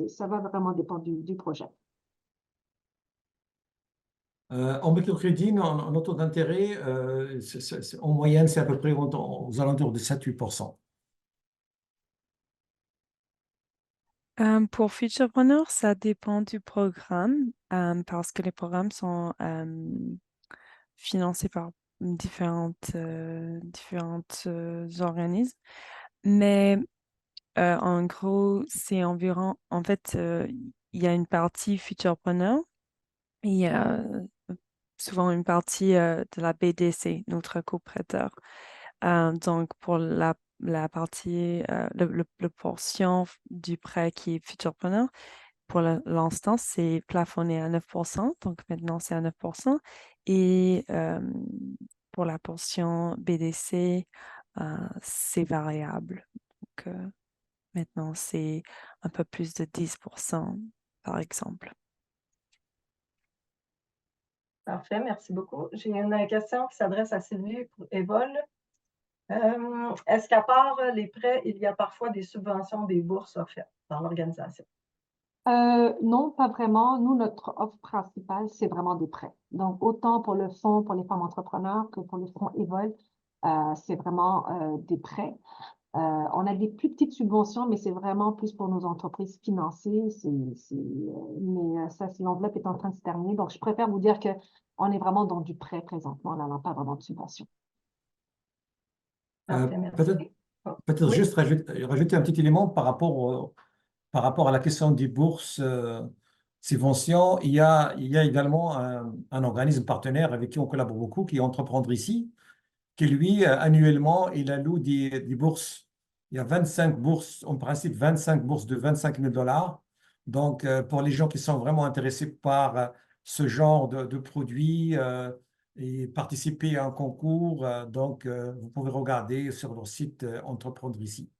Ça va vraiment dépendre du projet. En microcrédit, notre taux d'intérêt, en moyenne, c'est à peu près aux alentours de 7-8%. Pour Futurepreneur, ça dépend du programme parce que les programmes sont financés par différentes organismes. Mais en gros, c'est environ, en fait, il y a une partie Futurepreneur et il y a souvent une partie de la BDC, notre coprêteur. Donc, pour la partie, le portion du prêt qui est Futurepreneur, pour l'instant, c'est plafonné à 9%. Donc, maintenant, c'est à 9%. Et pour la portion BDC, c'est variable. Donc, maintenant, c'est un peu plus de 10%, par exemple. Parfait, merci beaucoup. J'ai une question qui s'adresse à Sylvie pour Evol. Est-ce qu'à part les prêts, il y a parfois des subventions, des bourses offertes dans l'organisation? Non, pas vraiment. Nous, notre offre principale, c'est vraiment des prêts. Donc, autant pour le fonds pour les femmes entrepreneurs que pour le fonds Evol, c'est vraiment des prêts. On a des plus petites subventions, mais c'est vraiment plus pour nos entreprises financées. Mais ça, l'enveloppe est en train de se terminer. Donc, je préfère vous dire qu'on est vraiment dans du prêt présentement. Là, on n'a pas vraiment de subvention. Parfait, Peut-être merci. Oh, peut-être oui, juste rajouter un petit élément par rapport à la question des bourses subventions. Il y a également un organisme partenaire avec qui on collabore beaucoup, qui est Entreprendre ici, qui lui, annuellement, il alloue des bourses. Il y a 25 bourses, en principe 25 bourses de 25 000 $. Donc, pour les gens qui sont vraiment intéressés par ce genre de produits et participer à un concours, donc vous pouvez regarder sur leur site Entreprendre ici.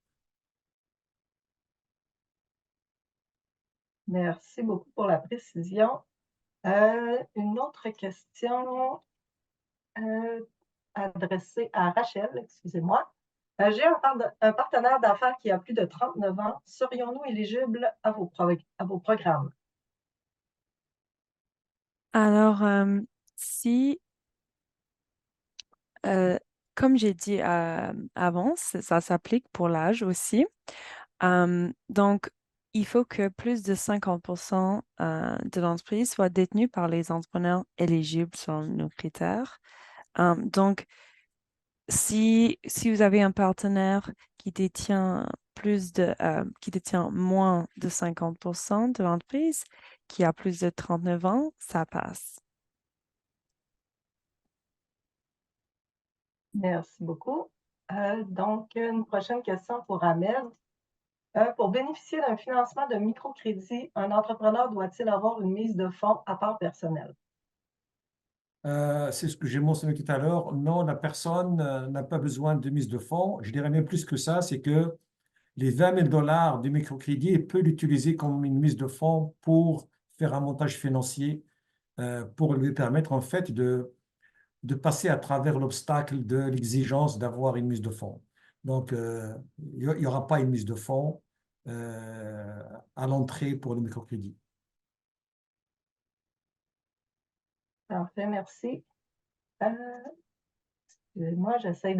merci beaucoup pour la précision. Une autre question adressée à Rachel, excusez-moi. J'ai un partenaire d'affaires qui a plus de 39 ans. Serions-nous éligibles à vos programmes? Alors, si, comme j'ai dit avant, ça s'applique pour l'âge aussi. Donc, il faut que plus de 50% de l'entreprise soit détenue par les entrepreneurs éligibles selon nos critères. Donc, si vous avez un partenaire qui détient qui détient moins de 50% de l'entreprise, qui a plus de 39 ans, ça passe. Merci beaucoup. Donc, une prochaine question pour Ahmed. Pour bénéficier d'un financement de microcrédit, un entrepreneur doit-il avoir une mise de fonds à part personnelle? C'est ce que j'ai mentionné tout à l'heure. Non, la personne n'a pas besoin de mise de fonds. Je dirais même plus que ça, c'est que les 20 000 $ du microcrédit, il peut l'utiliser comme une mise de fonds pour faire un montage financier, pour lui permettre en fait de passer à travers l'obstacle de l'exigence d'avoir une mise de fonds. Donc, il n'y aura pas une mise de fonds à l'entrée pour le microcrédit. Parfait, merci. Excusez-moi, j'essaie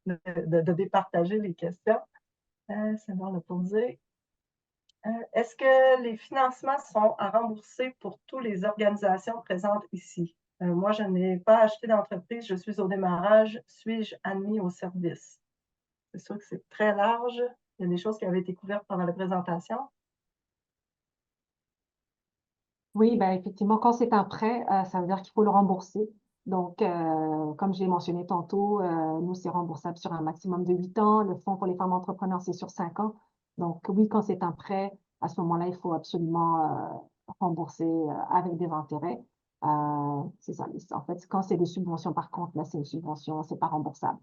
de départager les questions. C'est bon de poser. Est-ce que les financements sont à rembourser pour toutes les organisations présentes ici? Moi, je n'ai pas acheté d'entreprise, je suis au démarrage. Suis-je admis au service? C'est sûr que c'est très large. Il y a des choses qui avaient été couvertes pendant la présentation. Oui, ben effectivement, quand c'est un prêt, ça veut dire qu'il faut le rembourser. Donc, comme j'ai mentionné tantôt, nous, c'est remboursable sur un maximum de 8 ans. Le fonds pour les femmes entrepreneurs, c'est sur 5 ans. Donc, oui, quand c'est un prêt, à ce moment-là, il faut absolument rembourser avec des intérêts. C'est ça. En fait, quand c'est des subventions, par contre, là, c'est une subvention, c'est pas remboursable.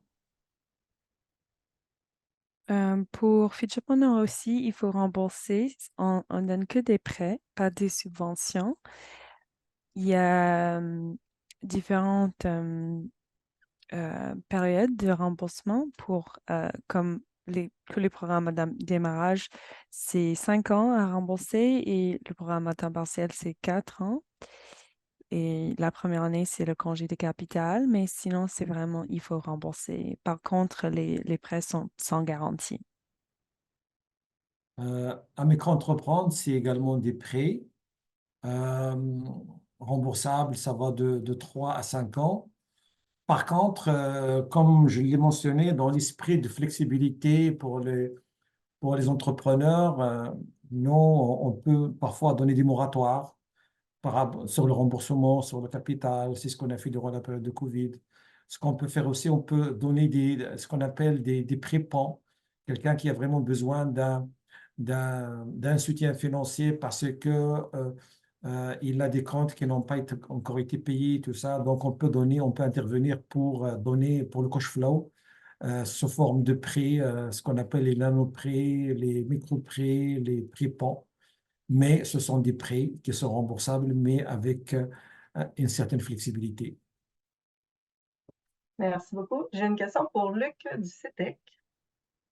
Pour Futurepreneur aussi, il faut rembourser. On donne que des prêts, pas des subventions. Il y a différentes périodes de remboursement comme tous les programmes à démarrage, c'est 5 ans à rembourser et le programme à temps partiel, c'est 4 ans. Et la première année, c'est le congé de capital, mais sinon, c'est vraiment, il faut rembourser. Par contre, les prêts sont sans garantie. À micro-entreprendre, c'est également des prêts euh, remboursables, ça va de 3 à 5 ans. Par contre, comme je l'ai mentionné, dans l'esprit de flexibilité pour les entrepreneurs, nous, on peut parfois donner des moratoires sur le remboursement, sur le capital. C'est ce qu'on a fait durant la période de Covid. Ce qu'on peut faire aussi, on peut donner ce qu'on appelle des prépans. Quelqu'un qui a vraiment besoin d'un soutien financier parce que il a des comptes qui n'ont pas encore été payés, tout ça. Donc, on peut intervenir pour donner pour le cash flow sous forme de prêts, ce qu'on appelle les nano-prêts, les micro-prêts, les prépans. Mais ce sont des prêts qui sont remboursables, mais avec une certaine flexibilité. Merci beaucoup. J'ai une question pour Luc du CETEC.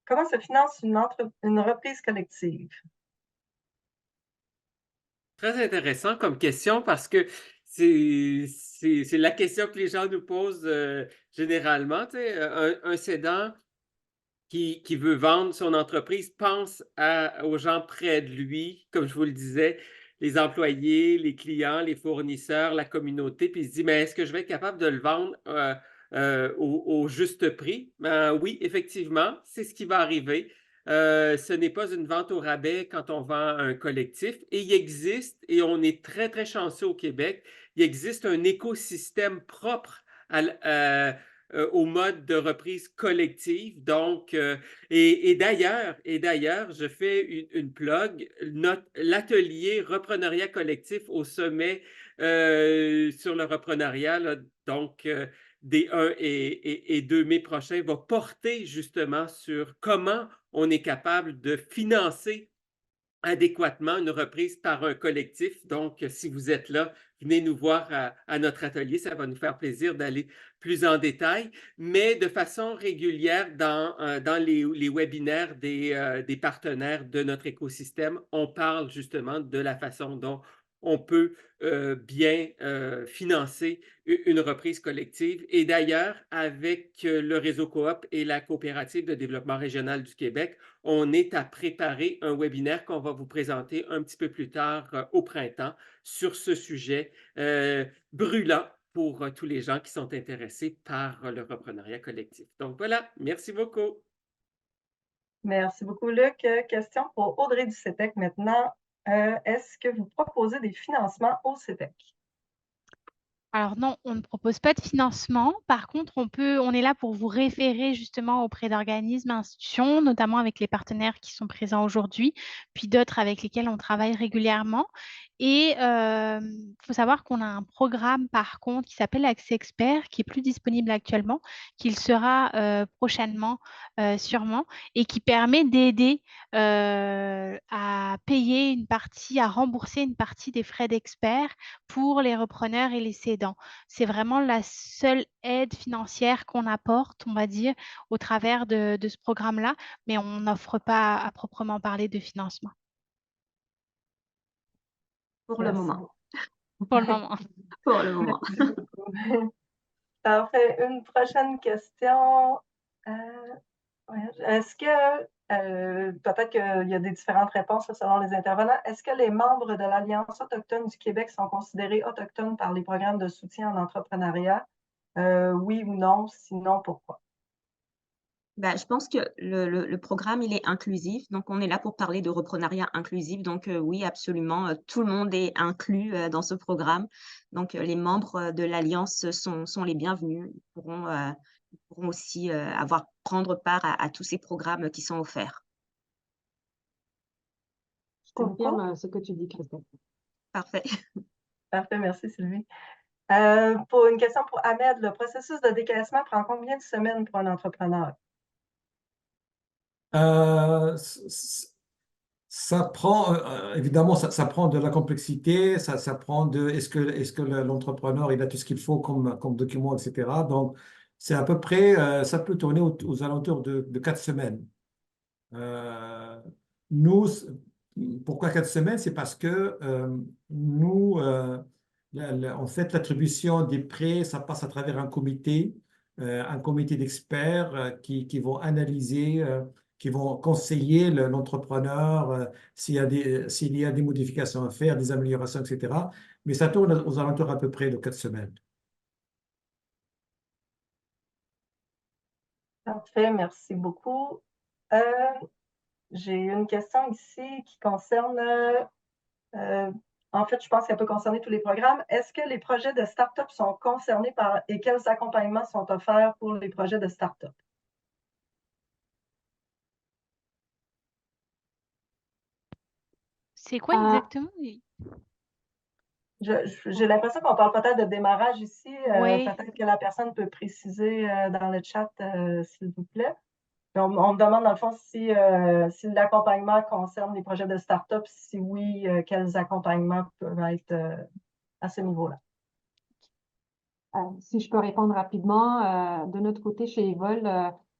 Comment se finance une reprise collective? Très intéressant comme question parce que c'est la question que les gens nous posent généralement. Tu sais, un cédant qui veut vendre son entreprise pense aux gens près de lui, comme je vous le disais, les employés, les clients, les fournisseurs, la communauté, puis il se dit, mais est-ce que je vais être capable de le vendre au juste prix. Oui, effectivement, c'est ce qui va arriver. Ce n'est pas une vente au rabais quand on vend un collectif. Et il existe, et on est très, très chanceux au Québec, il existe un écosystème propre au mode de reprise collective. Donc, et d'ailleurs, je fais une plug, l'atelier Repreneuriat collectif au sommet sur le repreneuriat, là, donc des 1 et 2 mai prochains, va porter justement sur comment on est capable de financer adéquatement une reprise par un collectif. Donc, si vous êtes là, venez nous voir à notre atelier. Ça va nous faire plaisir d'aller plus en détail, mais de façon régulière dans les webinaires des partenaires de notre écosystème, on parle justement de la façon dont on peut bien financer une reprise collective. Et d'ailleurs, avec le réseau Coop et la coopérative de développement régional du Québec, on est à préparer un webinaire qu'on va vous présenter un petit peu plus tard au printemps sur ce sujet brûlant pour tous les gens qui sont intéressés par le repreneuriat collectif. Donc voilà, merci beaucoup. Merci beaucoup, Luc. Question pour Audrey du CETEC maintenant. Est-ce que vous proposez des financements au CETEC? Alors non, on ne propose pas de financement. Par contre, on est là pour vous référer justement auprès d'organismes, institutions, notamment avec les partenaires qui sont présents aujourd'hui, puis d'autres avec lesquels on travaille régulièrement. Et il faut savoir qu'on a un programme par contre qui s'appelle Accès Expert, qui est plus disponible actuellement, qu'il sera prochainement sûrement, et qui permet d'aider à payer une partie, à rembourser une partie des frais d'expert pour les repreneurs et les cédants. C'est vraiment la seule aide financière qu'on apporte, on va dire, au travers de ce programme-là, mais on n'offre pas à proprement parler de financement Pour le moment. pour le moment. Pour le moment. Merci beaucoup. Ça en fait une prochaine question. Est-ce que, peut-être qu'il y a des différentes réponses selon les intervenants, est-ce que les membres de l'Alliance autochtone du Québec sont considérés autochtones par les programmes de soutien en entrepreneuriat? Oui ou non? Sinon, pourquoi? Ben, je pense que le programme, il est inclusif. Donc, on est là pour parler de repreneuriat inclusif. Donc, oui, absolument, tout le monde est inclus dans ce programme. Donc, les membres de l'Alliance sont les bienvenus. Ils pourront aussi prendre part à tous ces programmes qui sont offerts. Je confirme ce que tu dis, Christelle. Parfait. Parfait, merci Sylvie. Pour une question pour Ahmed, le processus de décaissement prend combien de semaines pour un entrepreneur? Ça prend, évidemment, ça prend de la complexité, ça prend de, est-ce que l'entrepreneur, il a tout ce qu'il faut comme document, etc. Donc, c'est à peu près, ça peut tourner aux alentours de 4 semaines. Nous, pourquoi 4 semaines? C'est parce que nous, en fait, l'attribution des prêts, ça passe à travers un comité d'experts qui vont analyser, qui vont conseiller l'entrepreneur s'il y a des modifications à faire, des améliorations, etc. Mais ça tourne aux alentours à peu près de 4 semaines. Parfait, merci beaucoup. J'ai une question ici qui concerne, en fait, je pense qu'elle peut concerner tous les programmes. Est-ce que les projets de start-up sont concernés et quels accompagnements sont offerts pour les projets de start-up? C'est quoi exactement? J'ai l'impression qu'on parle peut-être de démarrage ici. Oui. Peut-être que la personne peut préciser dans le chat, s'il vous plaît. On me demande, dans le fond, si l'accompagnement concerne les projets de start-up, si oui, quels accompagnements peuvent être à ce niveau-là. Si je peux répondre rapidement, de notre côté, chez Evol,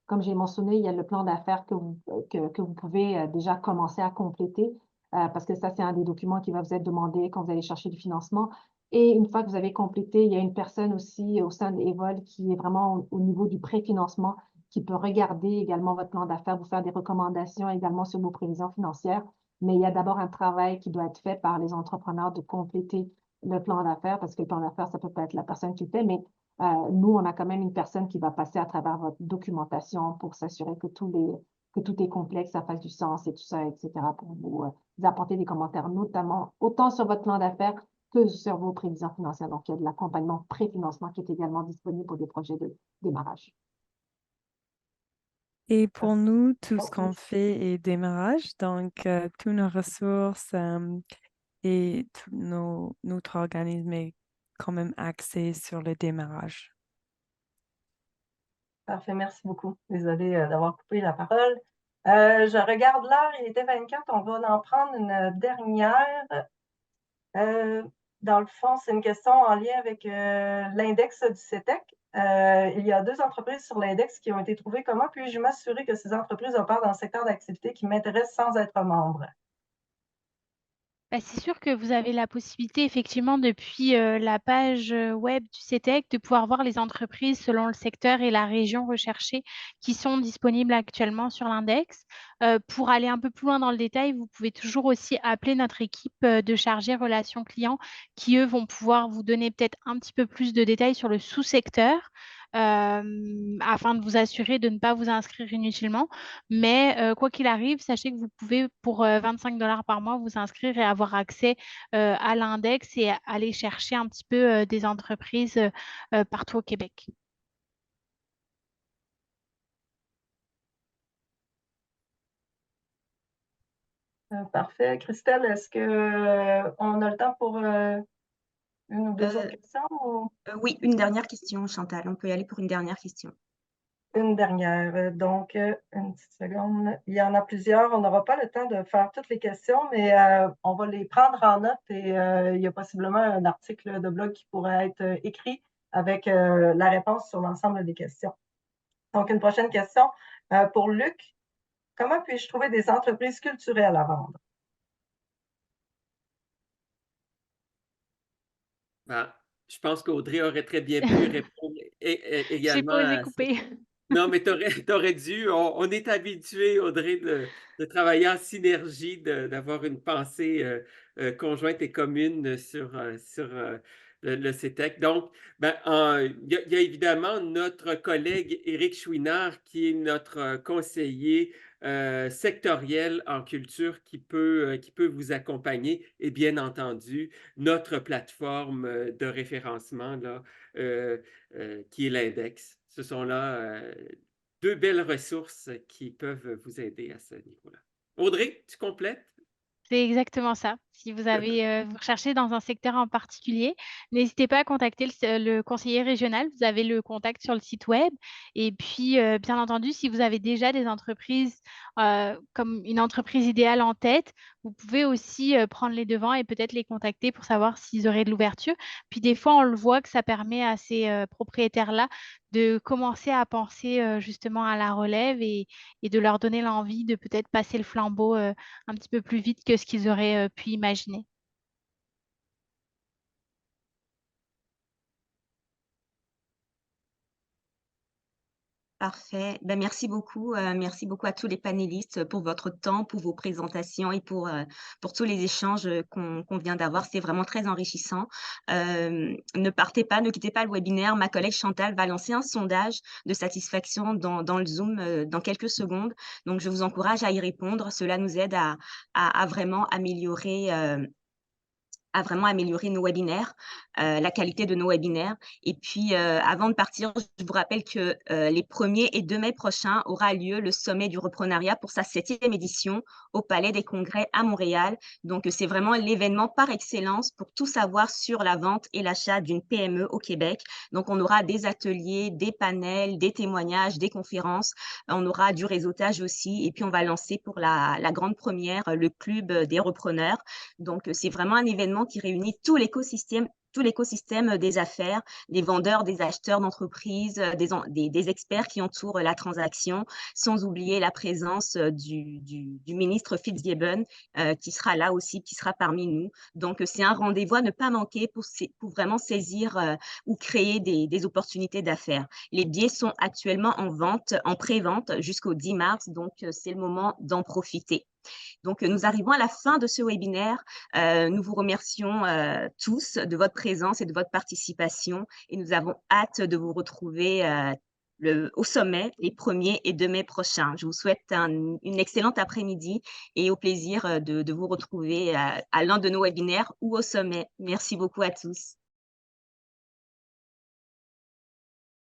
comme j'ai mentionné, il y a le plan d'affaires que vous pouvez déjà commencer à compléter, parce que ça, c'est un des documents qui va vous être demandé quand vous allez chercher du financement. Et une fois que vous avez complété, il y a une personne aussi au sein d'Evol qui est vraiment au niveau du préfinancement, qui peut regarder également votre plan d'affaires, vous faire des recommandations également sur vos prévisions financières. Mais il y a d'abord un travail qui doit être fait par les entrepreneurs de compléter le plan d'affaires, parce que le plan d'affaires, ça peut pas être la personne qui le fait, mais Nous, on a quand même une personne qui va passer à travers votre documentation pour s'assurer que tout est complexe, ça fasse du sens et tout ça, etc., pour vous apporter des commentaires, notamment autant sur votre plan d'affaires que sur vos prévisions financières. Donc, il y a de l'accompagnement pré-financement qui est également disponible pour des projets de démarrage. Et pour nous, tout ce Oh, qu'on oui. fait est démarrage, donc toutes nos ressources et tout notre organisme est quand même axé sur le démarrage. Parfait, merci beaucoup. Désolée d'avoir coupé la parole. Je regarde l'heure, il était 24, on va en prendre une dernière. Dans le fond, c'est une question en lien avec l'index du CETEC. Il y a 2 entreprises sur l'index qui ont été trouvées. Comment puis-je m'assurer que ces entreprises opèrent dans le secteur d'activité qui m'intéresse sans être membre? Bah, c'est sûr que vous avez la possibilité, effectivement, depuis la page web du CETEC, de pouvoir voir les entreprises selon le secteur et la région recherchée qui sont disponibles actuellement sur l'index. Pour aller un peu plus loin dans le détail, vous pouvez toujours aussi appeler notre équipe de chargés relations clients qui, eux, vont pouvoir vous donner peut-être un petit peu plus de détails sur le sous-secteur afin de vous assurer de ne pas vous inscrire inutilement. Mais quoi qu'il arrive, sachez que vous pouvez, pour 25 $ par mois, vous inscrire et avoir accès à l'index et aller chercher un petit peu des entreprises partout au Québec. Parfait. Christelle, est-ce qu'on a le temps pour une ou 2 autres questions? Oui, une dernière question, Chantal. On peut y aller pour une dernière question. Une dernière. Donc, une petite seconde. Il y en a plusieurs. On n'aura pas le temps de faire toutes les questions, mais on va les prendre en note et il y a possiblement un article de blog qui pourrait être écrit avec la réponse sur l'ensemble des questions. Donc, une prochaine question pour Luc. Comment puis-je trouver des entreprises culturelles à vendre? Ben, je pense qu'Audrey aurait très bien pu répondre J'ai également pas osé à ça. couper. Non, mais t'aurais dû. On est habitué, Audrey, de travailler en synergie, d'avoir une pensée conjointe et commune sur le CETEC. Donc, ben, il y a évidemment notre collègue Éric Chouinard, qui est notre conseiller sectoriel en culture qui peut vous accompagner. Et bien entendu, notre plateforme de référencement là, qui est l'index. Ce sont là 2 belles ressources qui peuvent vous aider à ce niveau-là. Audrey, tu complètes? C'est exactement ça. Si vous avez, vous recherchez dans un secteur en particulier, n'hésitez pas à contacter le conseiller régional. Vous avez le contact sur le site web. Et puis, bien entendu, si vous avez déjà des entreprises, comme une entreprise idéale en tête, vous pouvez aussi prendre les devants et peut-être les contacter pour savoir s'ils auraient de l'ouverture. Puis des fois, on le voit que ça permet à ces propriétaires-là de commencer à penser justement à la relève et de leur donner l'envie de peut-être passer le flambeau un petit peu plus vite que ce qu'ils auraient pu imaginer. Parfait. Ben, merci beaucoup. Merci beaucoup à tous les panélistes pour votre temps, pour vos présentations et pour tous les échanges qu'on vient d'avoir. C'est vraiment très enrichissant. Ne partez pas, ne quittez pas le webinaire. Ma collègue Chantal va lancer un sondage de satisfaction dans le Zoom dans quelques secondes. Donc, je vous encourage à y répondre. Cela nous aide à vraiment améliorer nos webinaires, la qualité de nos webinaires. Et puis, avant de partir, je vous rappelle que les 1er et 2 mai prochains aura lieu le sommet du reprenariat pour sa 7e édition au Palais des Congrès à Montréal. Donc, c'est vraiment l'événement par excellence pour tout savoir sur la vente et l'achat d'une PME au Québec. Donc, on aura des ateliers, des panels, des témoignages, des conférences. On aura du réseautage aussi. Et puis, on va lancer pour la grande première le club des repreneurs. Donc, c'est vraiment un événement qui réunit tout l'écosystème des affaires, des vendeurs, des acheteurs d'entreprises, des experts qui entourent la transaction, sans oublier la présence du ministre Fitzgibbon qui sera là aussi, qui sera parmi nous. Donc, c'est un rendez-vous à ne pas manquer pour vraiment saisir ou créer des opportunités d'affaires. Les billets sont actuellement en vente, en pré-vente jusqu'au 10 mars, donc c'est le moment d'en profiter. Donc, nous arrivons à la fin de ce webinaire. Nous vous remercions tous de votre présence et de votre participation et nous avons hâte de vous retrouver au sommet les 1er et 2 mai prochains. Je vous souhaite une excellente après-midi et au plaisir de vous retrouver à l'un de nos webinaires ou au sommet. Merci beaucoup à tous.